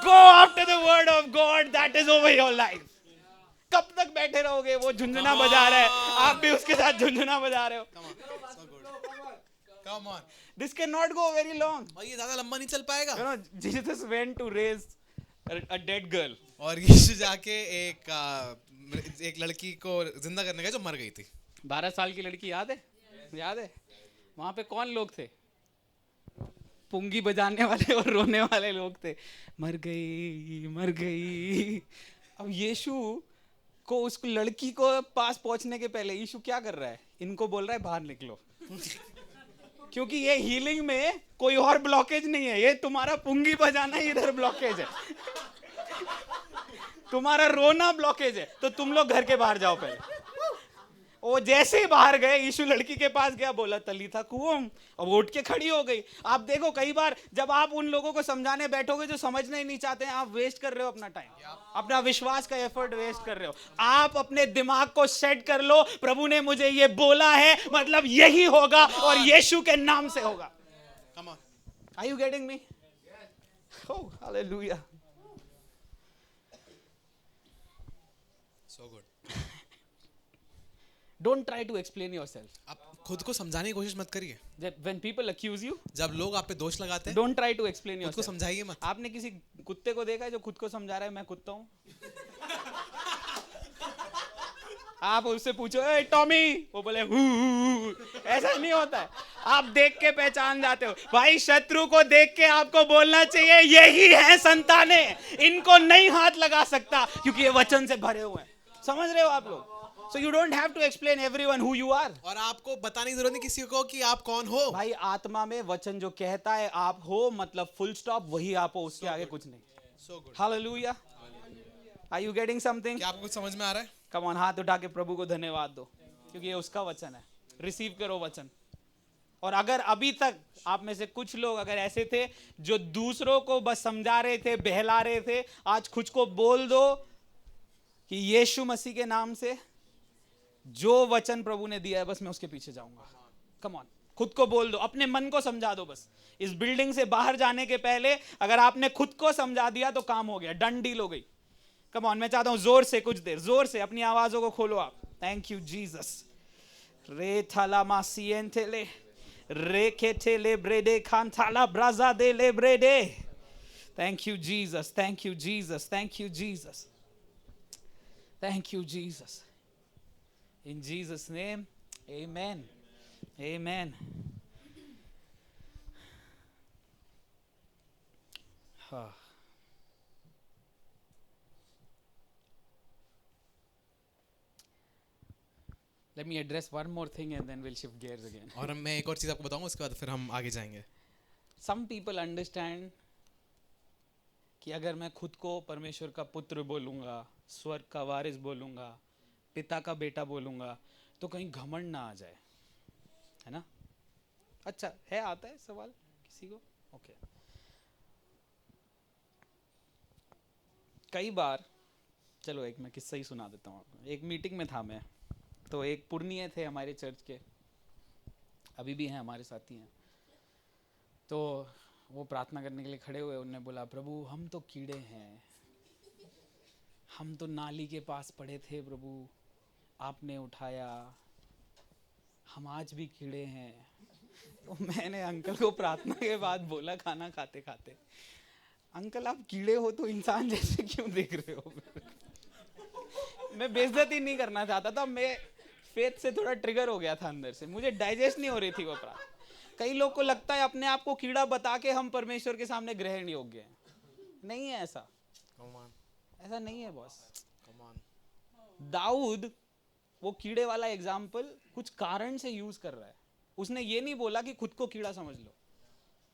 Go after the word of God, that is over your life. कब तक बैठे रहोगे, वो झुंझुना बजा रहा है, आप भी उसके साथ झुंझुना बजा रहे हो। Come on. This cannot go very long. और ये ज्यादा लंबा नहीं चल पाएगा। You know, Jesus went to raise a dead girl. और यीशु जाके एक लड़की को जिंदा करने गया जो मर गई थी। 12 साल की लड़की, याद है? याद है? वहां पे कौन लोग थे? पुंगी बजाने वाले और रोने वाले लोग थे, मर गई मर गई। अब यीशु को उस लड़की को पास पहुंचने के पहले यीशु क्या कर रहा है? इनको बोल रहा है बाहर निकलो। क्योंकि ये हीलिंग में कोई और ब्लॉकेज नहीं है, ये तुम्हारा पुंगी बजाना ही इधर ब्लॉकेज है, तुम्हारा रोना ब्लॉकेज है, तो तुम लोग घर के बाहर जाओ पहले। वो जैसे ही बाहर गए, यीशु लड़की के पास गया, बोला तलीथा कुम, और वो उठ के खड़ी हो गई। आप देखो कई बार जब आप उन लोगों को समझाने बैठोगे जो समझना ही नहीं चाहते हैं, आप वेस्ट कर रहे हो अपना टाइम, अपना विश्वास का एफर्ट वेस्ट कर रहे हो। आप अपने दिमाग को सेट कर लो, प्रभु ने मुझे ये बोला है, मतलब यही होगा और यीशु के नाम से होगा। Come on. Are you getting me? Oh, hallelujah. So good. Don't try to explain yourself. आप खुद को समझाने की कोशिश मत करिए। When people accuse you, जब लोग आप पे दोष लगाते हैं, don't try to explain खुद को yourself. समझाइए मत। आपने किसी कुत्ते को देखा है जो खुद को समझा रहा है मैं कुत्ता हूं? आप उससे पूछो ए टॉमी, वो बोले हु। ऐसा नहीं होता है, आप देख के पहचान जाते हो। भाई शत्रु को देख के आपको बोलना चाहिए यही है संताने, इनको नहीं हाथ लगा सकता क्योंकि ये वचन से भरे हुए हैं। समझ रहे हो आप लोग? So you don't have to explain everyone who you are. और आपको बताने की जरूरत नहीं किसी को कि आप कौन हो। भाई आत्मा में वचन जो कहता है आप हो, मतलब फुल स्टॉप, वही आप हो, उसके आगे कुछ नहीं। So good. Hallelujah. Are you getting something? क्या आपको कुछ समझ में आ रहा है? Come on, हाथ उठा के प्रभु को धन्यवाद दो, क्योंकि ये उसका वचन है। रिसीव करो वचन। और अगर अभी तक आप में से कुछ लोग अगर ऐसे थे जो दूसरों को बस समझा रहे थे, बहला रहे थे, आज खुद को बोल दो कि यीशु मसीह के नाम से जो वचन प्रभु ने दिया है बस मैं उसके पीछे जाऊंगा। कम ऑन, खुद को बोल दो, अपने मन को समझा दो। बस इस बिल्डिंग से बाहर जाने के पहले अगर आपने खुद को समझा दिया तो काम हो गया, डन डील हो गई। कम ऑन, मैं चाहता हूं जोर से, कुछ देर जोर से अपनी आवाजों को खोलो आप। Thank you Jesus. रे थाला मासिएंटेले रे केटेले ब्रेडे खानथाला ब्राजा दे ले ब्रेडे। Thank you Jesus, thank you Jesus, thank you Jesus, thank you Jesus. In Jesus' name, amen. Amen. Let me address one more thing and then we'll shift gears again. और मैं एक और चीज आपको बताऊंगा, उसके बाद फिर हम आगे जाएंगे। Some people understand कि अगर मैं खुद को परमेश्वर का पुत्र बोलूँगा, स्वर्ग का वारिस बोलूँगा, पिता का बेटा बोलूँगा, तो कहीं घमंड ना आ जाए, है ना? अच्छा है, आता है सवाल किसी को? ओके। कई बार, चलो एक मैं किस्सा ही सुना देता हूँ आपको। एक मीटिंग में था मैं, तो एक पुरनिये थे हमारे चर्च के, अभी भी हैं, हमारे साथी हैं। तो वो प्रार्थना करने के लिए खड़े हुए, उन्होंने बोला प्रभु हम तो कीड़े हैं, हम तो नाली के पास पड़े थे प्रभु, आपने उठाया, हम आज भी कीड़े हैं। तो मैंने अंकल को प्रार्थना के बाद बोला खाना खाते खाते, अंकल आप कीड़े हो तो इंसान जैसे क्यों दिख रहे हो? मैं बेइज्जती नहीं करना चाहता था, मैं फेथ से थोड़ा ट्रिगर हो गया था अंदर से, मुझे डाइजेस्ट नहीं हो रही थी वो प्रार्थना। कई लोग को लगता है अपने आप को कीड़ा बता के हम परमेश्वर के सामने ग्रहण योग्य हैं। नहीं है ऐसा, ऐसा नहीं है बॉस। दाऊद वो कीड़े वाला एग्जाम्पल कुछ कारण से यूज कर रहा है। उसने ये नहीं बोला कि खुद को कीड़ा समझ लो,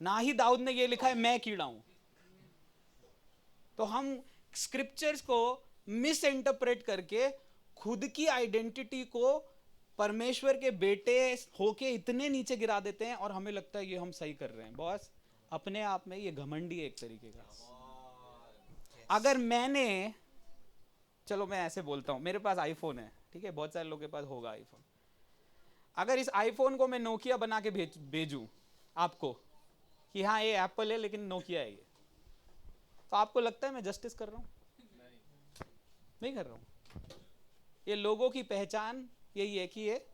ना ही दाऊद ने ये लिखा है मैं कीड़ा हूं। तो हम स्क्रिप्चर्स को मिस इंटरप्रेट करके खुद की आइडेंटिटी को परमेश्वर के बेटे होके इतने नीचे गिरा देते हैं और हमें लगता है ये हम सही कर रहे हैं। बॉस अपने आप में ये घमंडी है एक तरीके का। अगर मैंने, चलो मैं ऐसे बोलता हूं, मेरे पास आईफोन है, ठीक है, बहुत सारे लोगों के पास होगा आईफोन। अगर इस आईफोन को मैं नोकिया बना के भेजूं आपको कि हाँ ये एप्पल है लेकिन नोकिया है ये, तो आपको लगता है मैं जस्टिस कर रहा हूं? नहीं कर रहा हूं। ये लोगों की पहचान यही है कि ये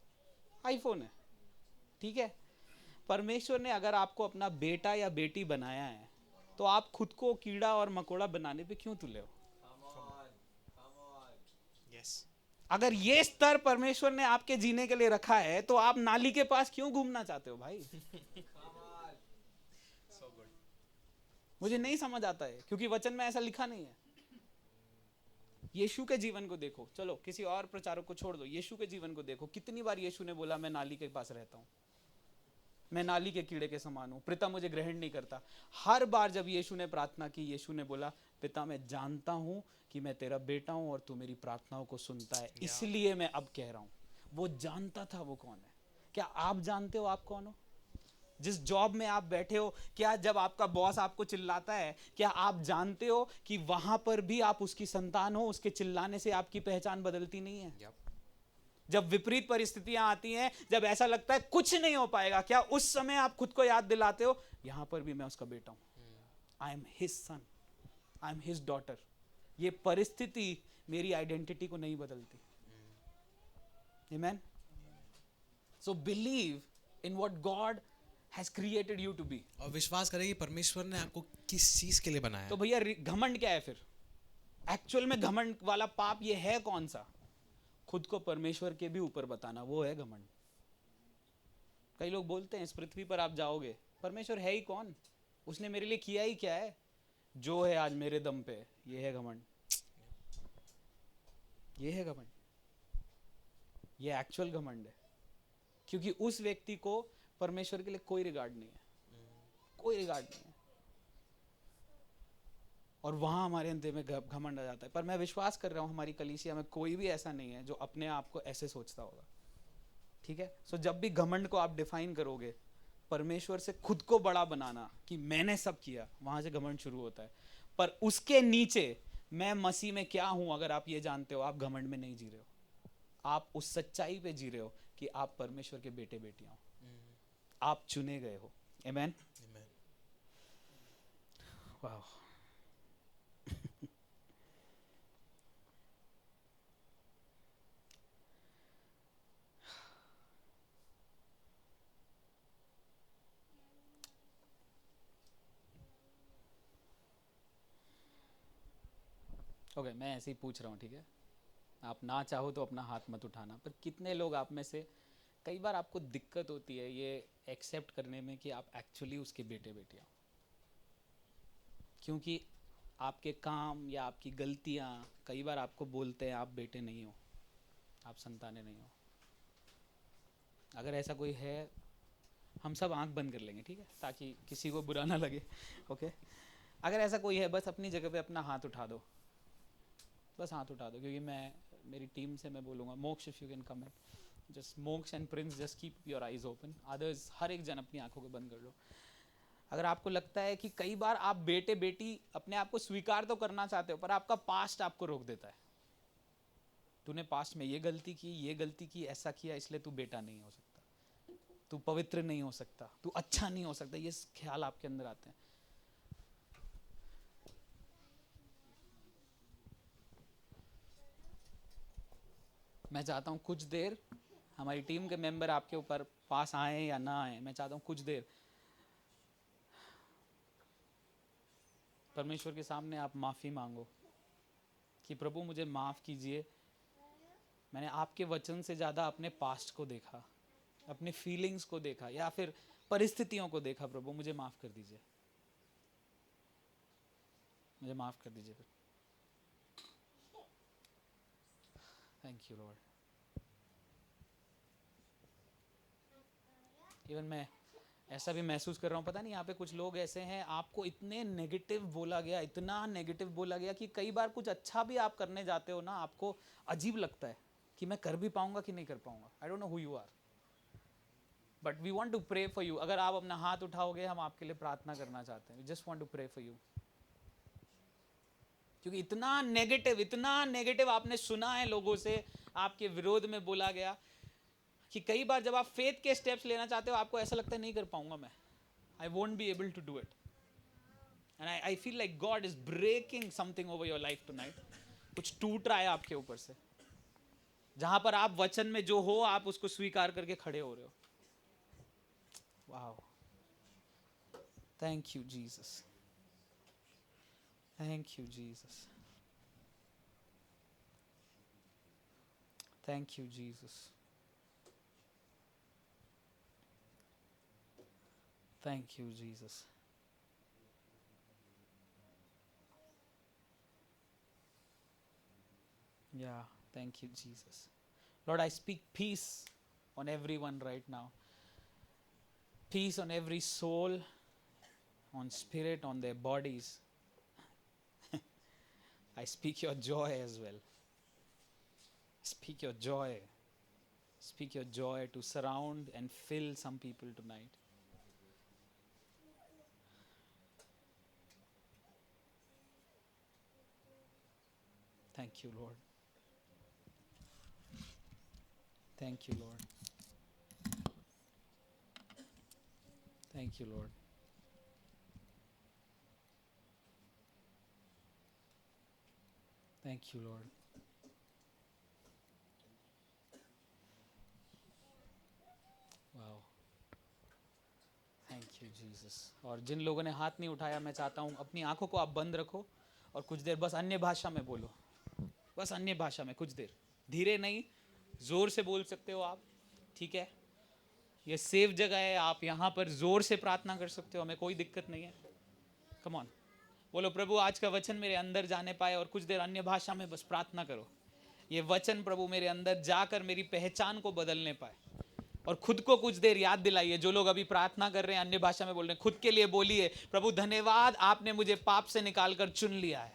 आईफोन है, ठीक है। परमेश्वर ने अगर आपको अपना बेटा या बेटी बनाया है तो आप खुद को कीड़ा और मकोड़ा बनाने पे क्यों तुले हो? अगर ये स्तर परमेश्वर ने आपके जीने के लिए रखा है तो आप नाली के पास क्यों घूमना चाहते हो भाई? मुझे नहीं समझ आता है क्योंकि वचन में ऐसा लिखा नहीं है। यीशु के जीवन को देखो, चलो किसी और प्रचारक को छोड़ दो, यीशु के जीवन को देखो। कितनी बार यीशु ने बोला मैं नाली के पास रहता हूं, मैं नाली के कीड़े के समान हूं, पिता मुझे ग्रहण नहीं करता। हर बार जब यीशु ने प्रार्थना की, यीशु ने बोला पिता मैं जानता हूं कि मैं तेरा बेटा हूं और तू मेरी प्रार्थनाओं को सुनता है, इसलिए मैं अब कह रहा हूं। वो जानता था वो कौन है। क्या आप जानते हो आप कौन हो? जिस जॉब में आप बैठे हो, क्या जब आपका बॉस आपको चिल्लाता है, क्या आप जानते हो कि वहां पर भी आप उसकी संतान हो? उसके चिल्लाने से आपकी पहचान बदलती नहीं है। जब विपरीत परिस्थितियां आती हैं, जब ऐसा लगता है कुछ नहीं हो पाएगा, क्या उस समय आप खुद को याद दिलाते हो यहां पर भी मैं उसका बेटा हूं, I am his son, I am his daughter. ये परिस्थिति मेरी आइडेंटिटी को नहीं बदलती। Amen. So believe in what God has created you to be. और विश्वास करें कि परमेश्वर ने आपको किस चीज के लिए बनाया। तो भैया घमंड क्या है फिर? एक्चुअल में घमंड वाला पाप ये है कौन सा? खुद को परमेश्वर के भी ऊपर बताना, वो है घमंड। कई लोग बोलते हैं इस पृथ्वी पर आप जाओगे, परमेश्वर है ही कौन, उसने मेरे लिए किया ही क्या है, जो है आज मेरे दम पे, ये है घमंड। ये है घमंड, ये एक्चुअल घमंड है। क्योंकि उस व्यक्ति को परमेश्वर के लिए कोई रिगार्ड नहीं है, कोई रिगार्ड नहीं है। और वहां हमारे अंदर में घमंड आ जाता है। पर मैं विश्वास कर रहा हूं हमारी कलीसिया में कोई भी ऐसा नहीं है जो अपने आप को ऐसे सोचता होगा। ठीक है। सो जब भी घमंड को आप डिफाइन करोगे, परमेश्वर से खुद को बड़ा बनाना कि मैंने सब किया, वहां से घमंड शुरू होता है। पर उसके नीचे मैं मसीह में क्या हूं, अगर आप ये जानते हो, आप घमंड में नहीं जी रहे हो। आप उस सच्चाई पे जी रहे हो कि आप परमेश्वर के बेटे बेटियां हो, आप चुने गए हो। आमेन। वाह। ओके, मैं ऐसे ही पूछ रहा हूँ, ठीक है। आप ना चाहो तो अपना हाथ मत उठाना। पर कितने लोग आप में से, कई बार आपको दिक्कत होती है ये एक्सेप्ट करने में कि आप एक्चुअली उसके बेटे बेटियां हो, क्योंकि आपके काम या आपकी गलतियां कई बार आपको बोलते हैं आप बेटे नहीं हो, आप संतानें नहीं हो। अगर ऐसा कोई है, हम सब आंख बंद कर लेंगे, ठीक है, ताकि किसी को बुरा ना लगे। ओके। अगर ऐसा कोई है, बस अपनी जगह पे अपना हाथ उठा दो, बस हाथ उठा दो। क्योंकि मैं मेरी टीम से मैं बोलूँगा, Moksh if you can come in, just Moksh and Prince just keep your eyes open. Others हर एक जन अपनी आंखों को बंद कर लो। अगर आपको लगता है कि कई बार आप बेटे बेटी अपने आप को स्वीकार तो करना चाहते हो, पर आपका पास्ट आपको रोक देता है। तूने पास्ट में ये गलती की, ऐसा किया, इसलिए तू बेटा नहीं हो सकता, तू पवित्र नहीं हो सकता, तू अच्छा नहीं हो सकता, ये ख्याल आपके अंदर आते हैं। मैं चाहता हूँ कुछ देर हमारी टीम के मेंबर आपके ऊपर पास आए या ना आए, मैं चाहता हूँ कुछ देर परमेश्वर के सामने आप माफ़ी मांगो कि प्रभु मुझे माफ़ कीजिए, मैंने आपके वचन से ज़्यादा अपने पास्ट को देखा, अपने फीलिंग्स को देखा, या फिर परिस्थितियों को देखा। प्रभु मुझे माफ़ कर दीजिए, मुझे माफ़ कर दीजिए। Thank you Lord. इवन मैं ऐसा भी महसूस कर रहा हूँ, पता नहीं यहाँ पे कुछ लोग ऐसे हैं, आपको इतने नेगेटिव बोला गया, इतना नेगेटिव बोला गया कि कई बार कुछ अच्छा भी आप करने जाते हो ना, आपको अजीब लगता है कि मैं कर भी पाऊंगा कि नहीं कर पाऊंगा। I don't know who you are, but we want to pray for you. अगर आप अपना हाथ उठाओगे, हम आपके लिए प्रार्थना करना चाहते हैं। We just want to pray for you. क्योंकि इतना नेगेटिव आपने सुना है लोगों से, आपके विरोध में बोला गया कि कई बार जब आप फेथ के स्टेप्स लेना चाहते हो, आपको ऐसा लगता है नहीं कर पाऊंगा मैं, I won't be able to do it. And I feel like God is breaking something over your life tonight. कुछ टूट रहा है आपके ऊपर से, जहां पर आप वचन में जो हो, आप उसको स्वीकार करके खड़े हो रहे हो। Wow, thank you Jesus, thank you Jesus, thank you Jesus, thank you Jesus. Yeah, thank you, Jesus. Lord, I speak peace on everyone right now. Peace on every soul, on spirit, on their bodies. I speak your joy as well. Speak your joy. Speak your joy to surround and fill some people tonight. Thank you, Lord. Thank you, Lord. Thank you, Lord. Thank you, Lord. Wow. Thank you Jesus. और जिन लोगों ने हाथ नहीं उठाया, मैं चाहता हूँ अपनी आंखों को आप बंद रखो और कुछ देर बस अन्य भाषा में बोलो. बस अन्य भाषा में कुछ देर. धीरे नहीं, जोर से बोल सकते हो आप. ठीक है, ये सेफ जगह है, आप यहाँ पर जोर से प्रार्थना कर सकते हो, हमें कोई दिक्कत नहीं है. कम ऑन, बोलो प्रभु आज का वचन मेरे अंदर जाने पाए. और कुछ देर अन्य भाषा में बस प्रार्थना करो. ये वचन प्रभु मेरे अंदर जाकर मेरी पहचान को बदलने पाए. और खुद को कुछ देर याद दिलाइए. जो लोग अभी प्रार्थना कर रहे हैं, अन्य भाषा में बोल रहे हैं, खुद के लिए बोलिए, प्रभु धन्यवाद, आपने मुझे पाप से निकालकर चुन लिया है.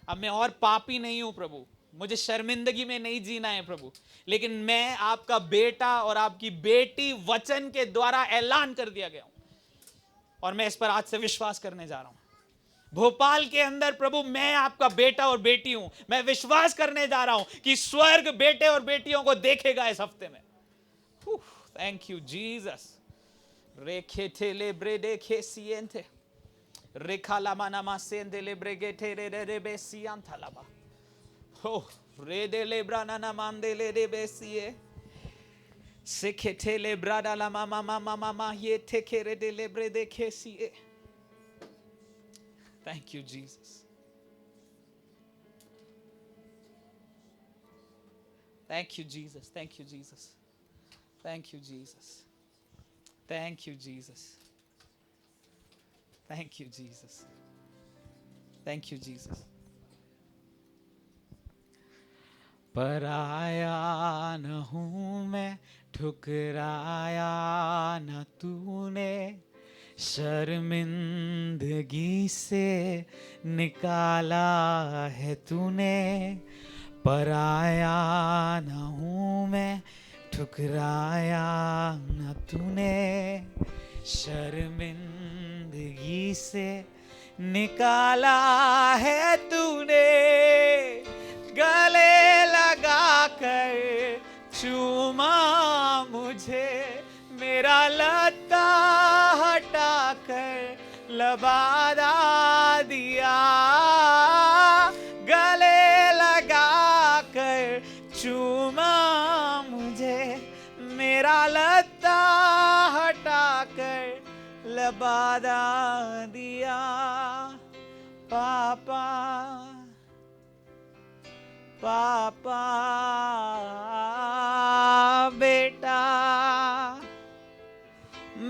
अब मैं और पापी नहीं हूं प्रभु, मुझे शर्मिंदगी में नहीं जीना है प्रभु, लेकिन मैं आपका बेटा और आपकी बेटी वचन के द्वारा ऐलान कर दिया गया हूं. और मैं इस पर आज से विश्वास करने जा रहा हूं. भोपाल के अंदर प्रभु मैं आपका बेटा और बेटी हूं. मैं विश्वास करने जा रहा हूं कि स्वर्ग बेटे और बेटियों को देखेगा इस हफ्ते में. Thank you, Jesus. Rekete lebre de kesiente. Rekala manama sende lebre gete de besianta laba. Oh, rede lebra nana mandele de besie. Sekete lebra da la mama mama mama ye tekere de lebre de kesie. Thank you, Jesus. Thank you, Jesus. Thank you, Jesus. Thank you, Jesus. Thank you, Jesus. Thank you, Jesus. Thank you, Jesus. पराया न हूँ मैं, ठुकराया न तूने, शर्मिंदगी से निकाला है तूने. पराया न हूँ मैं, ठुकराया न तूने, शर्मिंदगी से निकाला है तूने. गले लगा कर चूमा मुझे, मेरा लता हटा कर लबादा दिया. गले लगा कर चूमा मुझे, मेरा लता हटा कर लबादा दिया. पापा पापा बेटा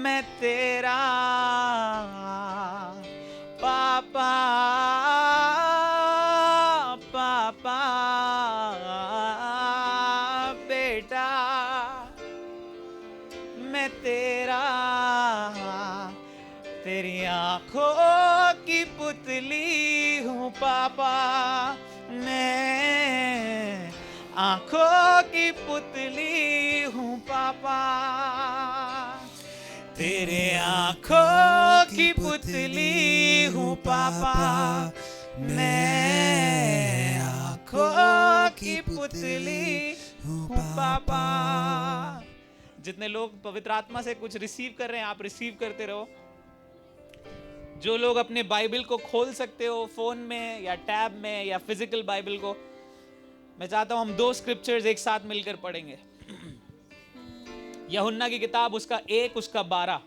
मैं तेरा. पापा पापा बेटा मैं तेरा. तेरी आंखों की पुतली हूँ पापा, मैं आंखों की पुतली हूँ पापा. तेरे आंखों की पुतली हूँ पापा, मैं आंखों की पुतली हूँ पापा. जितने लोग पवित्र आत्मा से कुछ रिसीव कर रहे हैं, आप रिसीव करते रहो. जो लोग अपने बाइबल को खोल सकते हो फोन में या टैब में या फिजिकल बाइबल को, मैं चाहता हूं हम 2 स्क्रिप्चर्स एक साथ मिलकर पढ़ेंगे. यूहन्ना की किताब उसका 1 उसका 12.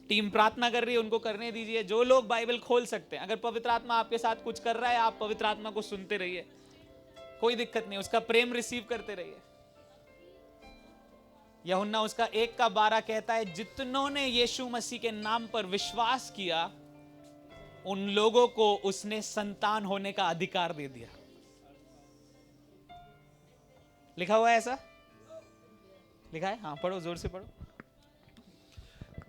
टीम प्रार्थना कर रही है, उनको करने दीजिए. जो लोग बाइबल खोल सकते हैं, अगर पवित्र आत्मा आपके साथ कुछ कर रहा है, आप पवित्र आत्मा को सुनते रहिए, कोई दिक्कत नहीं, उसका प्रेम रिसीव करते रहिए. यूहन्ना उसका 1 का 12 कहता है, जितनों ने यीशु मसीह के नाम पर विश्वास किया उन लोगों को उसने संतान होने का अधिकार दे दिया। लिखा हुआ है ऐसा, लिखा है, हाँ पढ़ो, जोर से पढ़ो।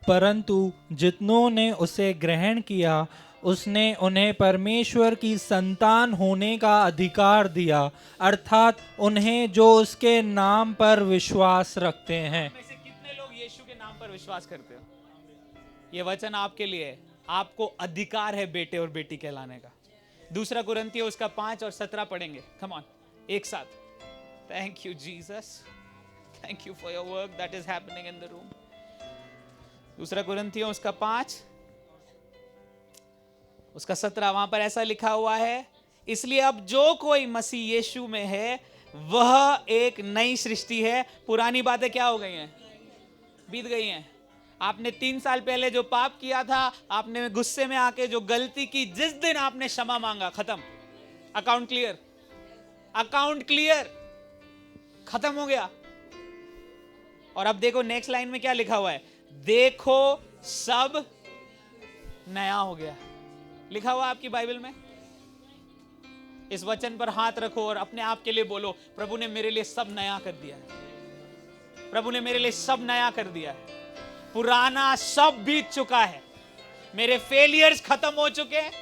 परंतु जितनों ने उसे ग्रहण किया उसने उन्हें परमेश्वर की संतान होने का अधिकार दिया, अर्थात उन्हें जो उसके नाम पर विश्वास रखते हैं। में से कितने लोग यीशु के नाम पर विश्वास करते हो? ये वचन आपके लिए है। आपको अधिकार है बेटे और बेटी कहलाने का। दूसरा कुरिन्थियों उसका 5 और 17 पढ़ेंगे। कम ऑन, एक साथ। Thank you Jesus, thank you for your work that is happening in the room. दूसरा कुरिन्थियों उसका 5 उसका 17, वहां पर ऐसा लिखा हुआ है, इसलिए अब जो कोई मसीह यीशु में है वह एक नई सृष्टि है, पुरानी बातें क्या हो गई हैं, बीत गई हैं। आपने 3 साल पहले जो पाप किया था, आपने गुस्से में आके जो गलती की, जिस दिन आपने क्षमा मांगा, खत्म, अकाउंट क्लियर, अकाउंट क्लियर, खत्म हो गया। और अब देखो नेक्स्ट लाइन में क्या लिखा हुआ है, देखो सब नया हो गया। लिखा हुआ आपकी बाइबल में। इस वचन पर हाथ रखो और अपने आप के लिए बोलो, प्रभु ने मेरे लिए सब नया कर दिया है, प्रभु ने मेरे लिए सब नया कर दिया है, पुराना सब बीत चुका है, मेरे फेलियर्स खत्म हो चुके हैं,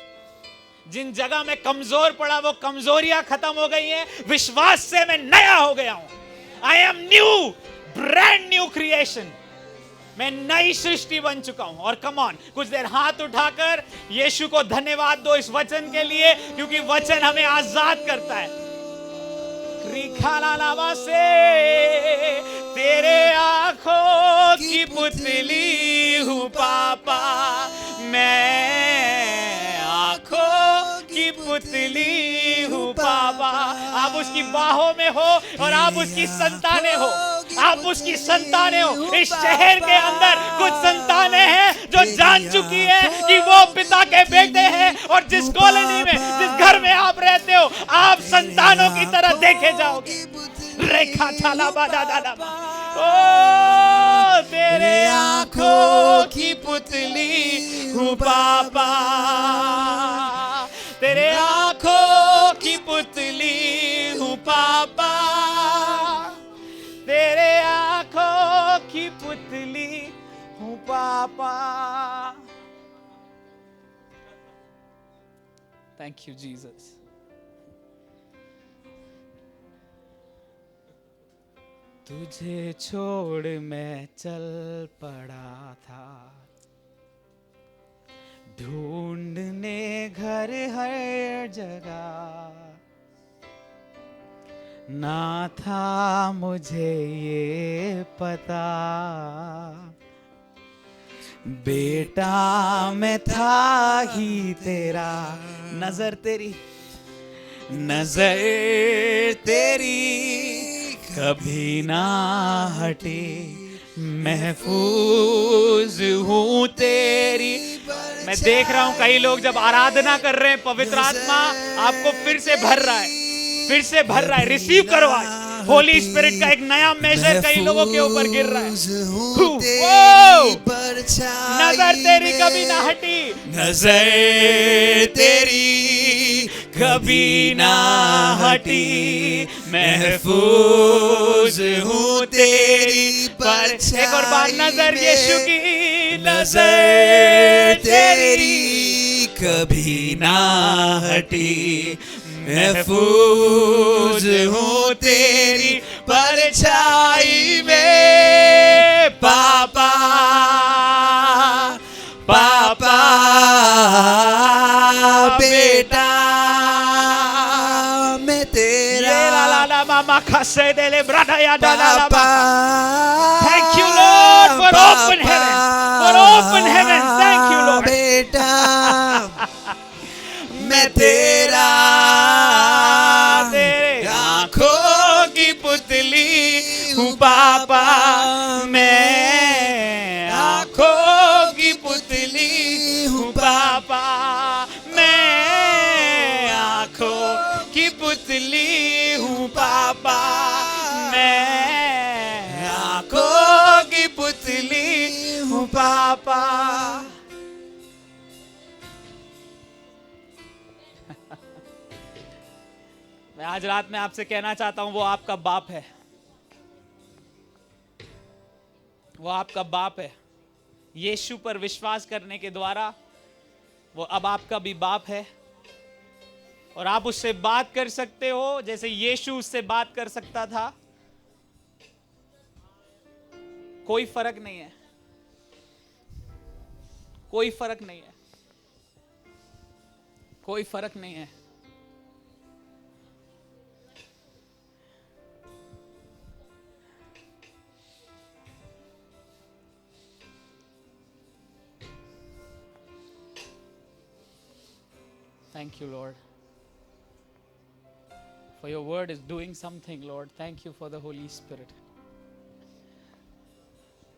जिन जगह में कमजोर पड़ा वो कमजोरियां खत्म हो गई हैं, विश्वास से मैं नया हो गया हूं। I M new, brand new creation, मैं नई सृष्टि बन चुका हूं। और कम ऑन, कुछ देर हाथ उठाकर यीशु को धन्यवाद दो इस वचन के लिए, क्योंकि वचन हमें आजाद करता है। क्रिखाला से तेरे आंखों की पुतली हूं पापा, मैं आंखों की पुतली हूं पापा। आप उसकी बाहों में हो और आप उसकी संतानें हो, आप उसकी संतानें हो। इस शहर के अंदर कुछ संतानें हैं जो जान चुकी है कि वो पिता के बेटे हैं, और जिस कॉलोनी में, जिस घर में आप रहते हो, आप संतानों की तरह देखे जाओगे। रेखा थाला बादा दादा, ओ तेरे आंखों की पुतली हूँ पापा, तेरे आंखों की पुतली हूँ पापा, तेरे आंखों की पुतली हूँ पापा। Thank you Jesus. तुझे छोड़ मैं चल पड़ा था, ढूंढने घर हर जगह, ना था मुझे ये पता, बेटा मैं था ही तेरा। नजर तेरी, नजर तेरी कभी ना हटे, महफूज हूँ तेरी। मैं देख रहा हूं कई लोग जब आराधना कर रहे हैं, पवित्र आत्मा आपको फिर से भर रहा है, फिर से भर रहा है। रिसीव करो आज होली स्पिरिट का एक नया मेजर कई लोगों के ऊपर गिर रहा है। नजर तेरी कभी ना हटी, नजर तेरी कभी ना हटी, महफूज हूँ तेरी पर। एक और बार, नजर यीशु की, नजर तेरी कभी ना हटी, महफूज हूँ तेरी परछाई में पापा, पापा बेटा मैं तेरा। ला मामा खसे देले ब्राडा या डाला ला। Thank you Lord for open heavens, for open heavens. Thank you Lord. बेटा मैं तेरा, तेरे आंखों की पुतली हूँ पापा, मैं आंखों की पुतली हूँ पापा, मैं आंखों की पुतली हूँ पापा, मैं आंखों की पुतली हूँ पापा। आज रात में आपसे कहना चाहता हूं वो आपका बाप है, वो आपका बाप है। यीशु पर विश्वास करने के द्वारा वो अब आपका भी बाप है और आप उससे बात कर सकते हो जैसे यीशु उससे बात कर सकता था। कोई फर्क नहीं है, कोई फर्क नहीं है, कोई फर्क नहीं है। Thank you, Lord, for your word is doing something, Lord. Thank you for the Holy Spirit.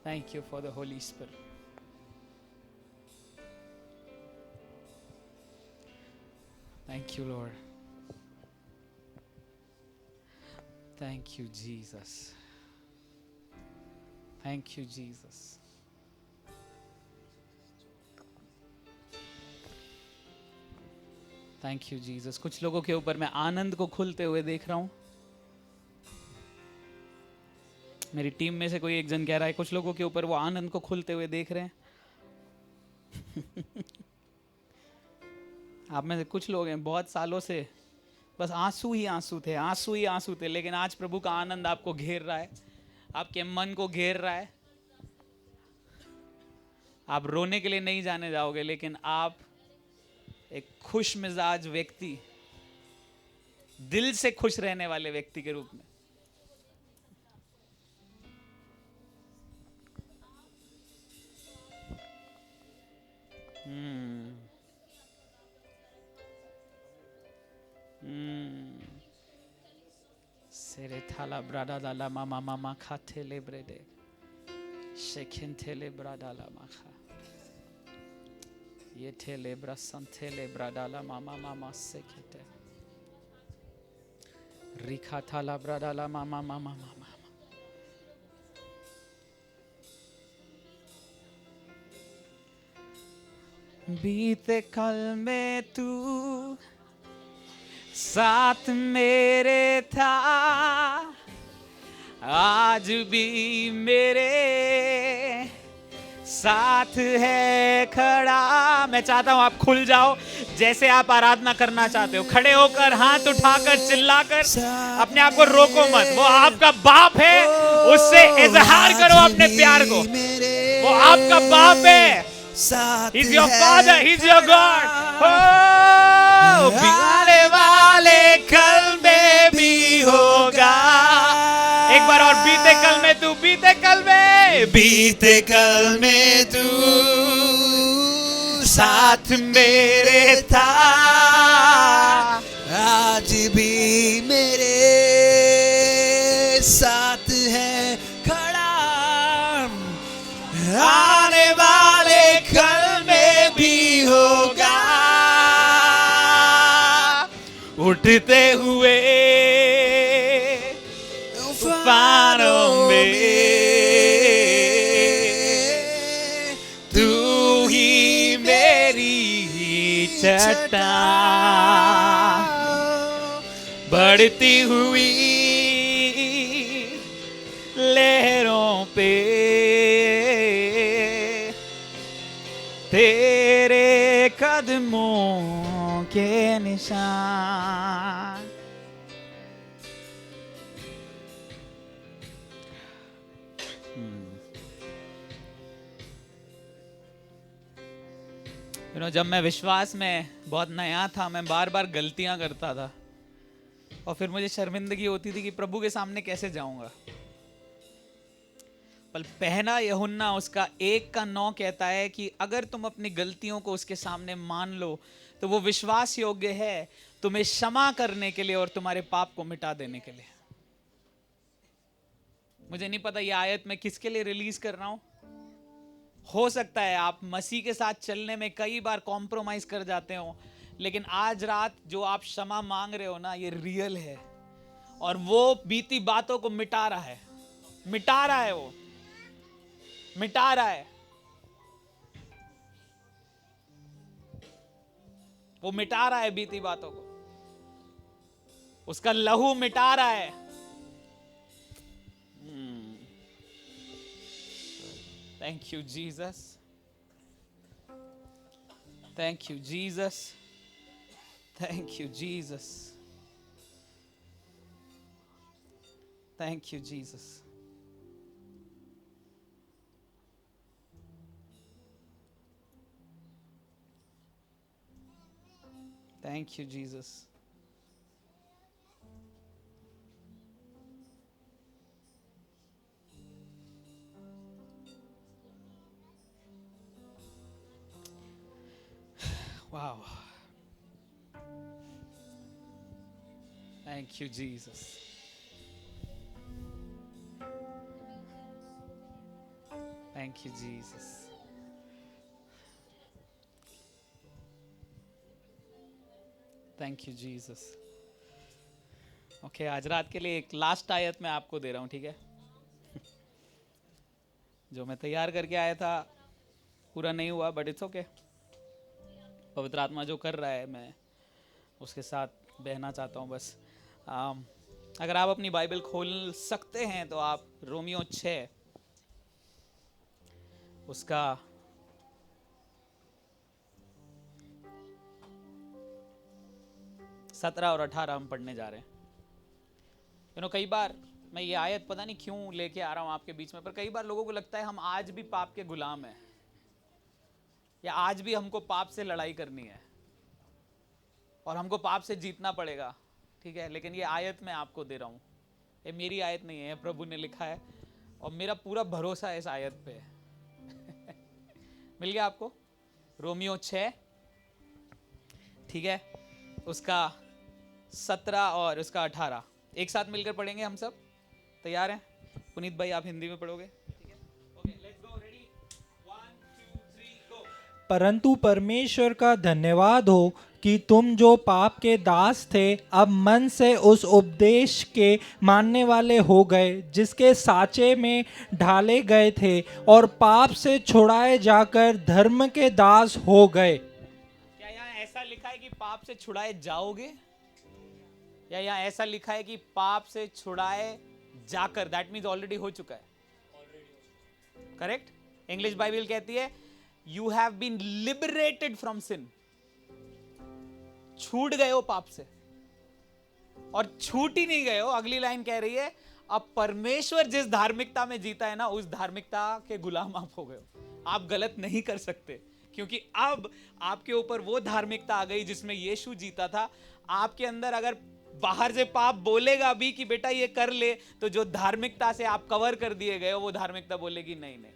Thank you for the Holy Spirit. Thank you, Lord. Thank you, Jesus. Thank you, Jesus. Thank you Jesus. कुछ लोगों के ऊपर मैं आनंद को खुलते हुए देख रहा हूं। मेरी टीम में से कोई एक जन कह रहा है कुछ लोगों के ऊपर वो आनंद को खुलते हुए देख रहे हैं। आप में से कुछ लोग हैं बहुत सालों से बस आंसू ही आंसू थे, आंसू ही आंसू थे, लेकिन आज प्रभु का आनंद आपको घेर रहा है, आपके मन को घेर रहा है। आप रोने के लिए नहीं जाने जाओगे, लेकिन आप एक खुश मिजाज व्यक्ति, दिल से खुश रहने वाले व्यक्ति के रूप में सेरे थाला ब्राडा दाला मामा मामा खाते ले ब्रेडे शेखिन थेले ब्राडा ला माखा ये थेले ब्रसन थेले ब्राडा ला मामा मामा सेखते रिखा थाला ब्राडा ला मामा मामा मामा। बीते कल में तू साथ मेरे था, आज भी मेरे साथ है खड़ा। मैं चाहता हूं आप खुल जाओ, जैसे आप आराधना करना चाहते हो, खड़े होकर हाथ उठाकर चिल्लाकर, अपने आप को रोको मत। वो आपका बाप है, उससे इजहार करो अपने प्यार को। वो आपका बाप है, He's your father, He's your God. Oh, बीते वाले कल में भी होगा। एक बार और, बीते कल में तू, बीते कल में, बीते कल में तू साथ मेरे था, आज भी मेरे साथ है खड़ा। आने वाले कल में भी होगा। उठते हुए तूफानों में तू ही मेरी चट्टान, बढ़ती हुई लहरों पे तेरे कदमों के निशान। जब मैं विश्वास में बहुत नया था, मैं बार बार गलतियां करता था और फिर मुझे शर्मिंदगी होती थी कि प्रभु के सामने कैसे जाऊंगा। पर पहला यूहन्ना उसका 1:9 कहता है कि अगर तुम अपनी गलतियों को उसके सामने मान लो तो वो विश्वास योग्य है तुम्हें क्षमा करने के लिए और तुम्हारे पाप को मिटा देने के लिए। मुझे नहीं पता ये आयत मैं किसके लिए रिलीज कर रहा हूं। हो सकता है आप मसीह के साथ चलने में कई बार कॉम्प्रोमाइज कर जाते हो, लेकिन आज रात जो आप क्षमा मांग रहे हो ना, ये रियल है और वो बीती बातों को मिटा रहा है, मिटा रहा है, वो मिटा रहा है, वो मिटा रहा है बीती बातों को। उसका लहू मिटा रहा है। Thank you Jesus, thank you Jesus, thank you Jesus, thank you Jesus. Thank you Jesus. Wow. Thank you, Jesus. Thank you, Jesus. Thank you, Jesus. Okay, आज रात के लिए एक लास्ट आयत मैं आपको दे रहा हूँ, ठीक है? जो मैं तैयार करके आया था पूरा नहीं हुआ, बट इट्स ओके। पवित्र आत्मा जो कर रहा है मैं उसके साथ बहना चाहता हूँ बस। अगर आप अपनी बाइबल खोल सकते हैं तो आप रोमियो 6 उसका 17 और 18 हम पढ़ने जा रहे हैं। कई बार मैं ये आयत पता नहीं क्यों लेके आ रहा हूँ आपके बीच में, पर कई बार लोगों को लगता है हम आज भी पाप के गुलाम हैं, या आज भी हमको पाप से लड़ाई करनी है और हमको पाप से जीतना पड़ेगा, ठीक है? लेकिन ये आयत मैं आपको दे रहा हूँ, ये मेरी आयत नहीं है, प्रभु ने लिखा है और मेरा पूरा भरोसा है इस आयत पे। मिल गया आपको? रोमियो 6, ठीक है, उसका 17 और उसका 18 एक साथ मिलकर पढ़ेंगे हम सब। तैयार हैं? पुनीत भाई आप हिंदी में पढ़ोगे, ठीक है? ओके, लेट्स गो, रेडी, 1 2 3 गो। परंतु परमेश्वर का धन्यवाद हो कि तुम जो पाप के दास थे अब मन से उस उपदेश के मानने वाले हो गए जिसके साँचे में ढाले गए थे, और पाप से छुड़ाए जाकर धर्म के दास हो गए। क्या यहाँ ऐसा लिखा है कि पाप से छुड़ाए जाओगे, या यहाँ ऐसा लिखा है कि पाप से छुड़ाए जाकर? दैट मीन्स ऑलरेडी हो चुका है, करेक्ट? इंग्लिश बाइबल कहती है you have been liberated from sin. छूट गए हो पाप से, और छूट ही नहीं गए हो, अगली लाइन कह रही है अब परमेश्वर जिस धार्मिकता में जीता है ना, उस धार्मिकता के गुलाम आप हो गए हो। आप गलत नहीं कर सकते, क्योंकि अब आपके ऊपर वो धार्मिकता आ गई जिसमें यीशु जीता था। आपके अंदर अगर बाहर से पाप बोलेगा भी कि बेटा ये कर ले, तो जो धार्मिकता से आप कवर कर दिए गए हो वो धार्मिकता बोलेगी नहीं नहीं,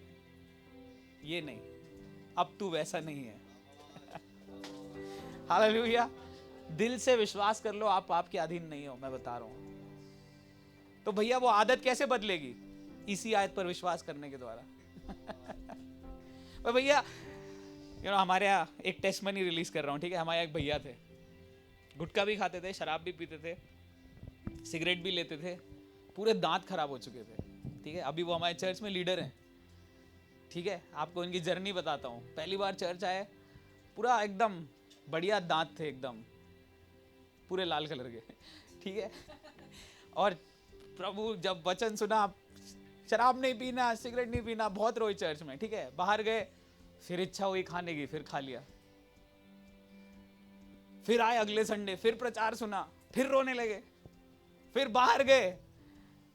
ये नहीं, अब तू वैसा नहीं है। हालेलुया। दिल से विश्वास कर लो, आप पाप के अधीन नहीं हो, मैं बता रहा हूं। तो भैया वो आदत कैसे बदलेगी? इसी आयत पर विश्वास करने के द्वारा। पर भैया हमारे यहाँ एक टेस्टमनी रिलीज कर रहा हूँ, ठीक है? हमारे एक भैया थे, गुटखा भी खाते थे, शराब भी पीते थे, सिगरेट भी लेते थे, पूरे दांत खराब हो चुके थे, ठीक है? अभी वो हमारे चर्च में लीडर हैं, ठीक है? आपको इनकी जर्नी बताता हूँ। पहली बार चर्च आए, पूरा एकदम बढ़िया दांत थे, एकदम पूरे लाल कलर के, ठीक है? और प्रभु जब वचन सुना, शराब नहीं पीना, सिगरेट नहीं पीना, बहुत रोई चर्च में, ठीक है? बाहर गए, फिर इच्छा हुई खाने की, फिर खा लिया। फिर आए अगले संडे, फिर प्रचार सुना, फिर रोने लगे। फिर बाहर गए,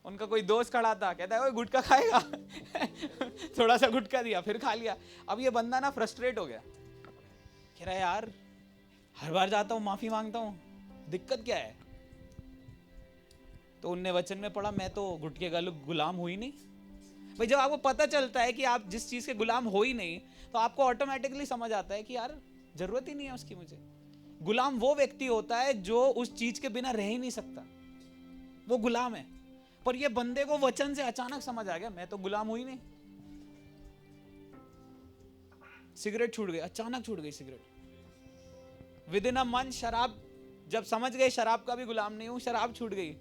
उनका कोई दोस्त खड़ा था, कहता है ओए गुटखा खाएगा? थोड़ा सा गुटखा दिया, फिर खा लिया। अब ये बंदा ना फ्रस्ट्रेट हो गया, कह रहा है यार हर बार जाता हूं, माफी मांगता हूं, दिक्कत क्या है? तो उनने वचन में पढ़ा, मैं तो गुटखे का गुलाम हुई नहीं। भाई जब आपको पता चलता है कि आप जिस चीज के गुलाम हो ही नहीं, तो आपको ऑटोमेटिकली समझ आता है कि यार जरूरत ही नहीं है उसकी मुझे। गुलाम वो व्यक्ति होता है जो उस चीज के बिना रह ही नहीं सकता, वो गुलाम है। पर ये बंदे को वचन से अचानक समझ आ गया, मैं तो गुलाम हुई नहीं। सिगरेट छूट गई, अचानक छूट गई cigarette. With in a month शराब, जब समझ गए शराब का भी गुलाम नहीं हूं, शराब छूट गई।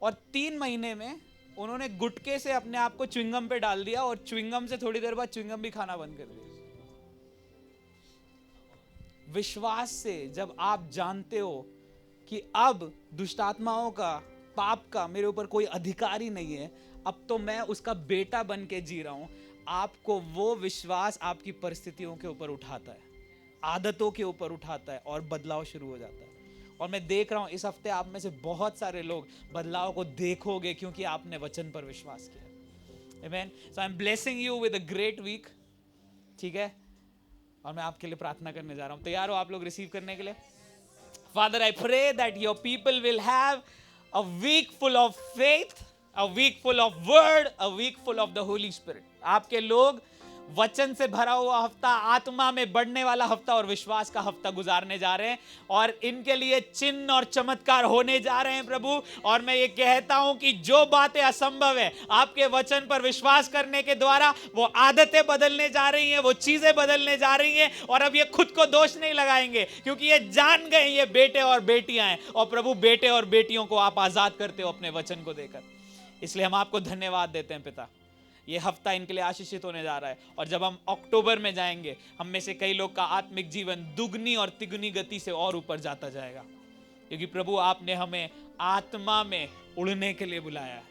और 3 महीने में उन्होंने गुटके से अपने आप को च्युइंगम पे डाल दिया, और च्युइंगम से थोड़ी देर बाद च्युइंगम भी खाना बंद कर दिया। विश्वास से जब आप जानते हो कि अब दुष्ट आत्माओं का, पाप का मेरे ऊपर कोई अधिकार ही नहीं है, अब तो मैं उसका बेटा बन के जी रहा हूं, आपको वो विश्वास आपकी परिस्थितियों के ऊपर उठाता है, आदतों के ऊपर उठाता है और बदलाव शुरू हो जाता है। और मैं देख रहा हूं इस हफ्ते आप में से बहुत सारे लोग बदलाव को देखोगे क्योंकि आपने वचन पर विश्वास किया। Amen. So I'm blessing you with a great week. ठीक है, और मैं आपके लिए प्रार्थना करने जा रहा हूं। तैयार हो आप लोग रिसीव करने के लिए? Father, I pray that your people will have a week full of faith, a week full of word, a week full of the Holy Spirit. आपके लोग वचन से भरा हुआ हफ्ता, आत्मा में बढ़ने वाला हफ्ता और विश्वास का हफ्ता गुजारने जा रहे हैं, और इनके लिए चिन्ह और चमत्कार होने जा रहे हैं प्रभु। और मैं ये कहता हूं कि जो बातें असंभव है, आपके वचन पर विश्वास करने के द्वारा वो आदतें बदलने जा रही हैं, वो चीजें बदलने जा रही हैं, और अब ये खुद को दोष नहीं लगाएंगे क्योंकि ये जान गए ये बेटे और बेटियां हैं। और प्रभु, बेटे और बेटियों को आप आजाद करते हो अपने वचन को देकर, इसलिए हम आपको धन्यवाद देते हैं पिता। ये हफ्ता इनके लिए आशीषित होने जा रहा है, और जब हम अक्टूबर में जाएंगे, हम में से कई लोग का आत्मिक जीवन दुगनी और तिगुनी गति से और ऊपर जाता जाएगा, क्योंकि प्रभु आपने हमें आत्मा में उड़ने के लिए बुलाया है,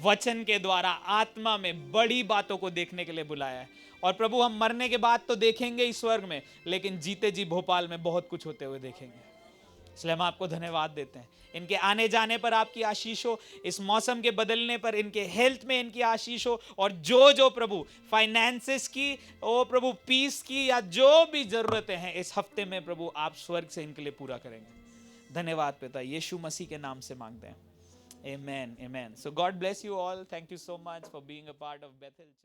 वचन के द्वारा आत्मा में बड़ी बातों को देखने के लिए बुलाया है। और प्रभु, हम मरने के बाद तो देखेंगे इस स्वर्ग में, लेकिन जीते जी भोपाल में बहुत कुछ होते हुए देखेंगे। इसलिए हम आपको धन्यवाद देते हैं। इनके आने जाने पर आपकी आशीष हो, इस मौसम के बदलने पर इनके हेल्थ में इनकी आशीष हो, और जो प्रभु फाइनेंसेस की, ओ प्रभु पीस की, या जो भी जरूरतें हैं इस हफ्ते में प्रभु आप स्वर्ग से इनके लिए पूरा करेंगे। धन्यवाद पिता, यीशु मसीह के नाम से मांगते हैं, amen, amen. So God bless you all, thank you so much for being a part of Bethel church.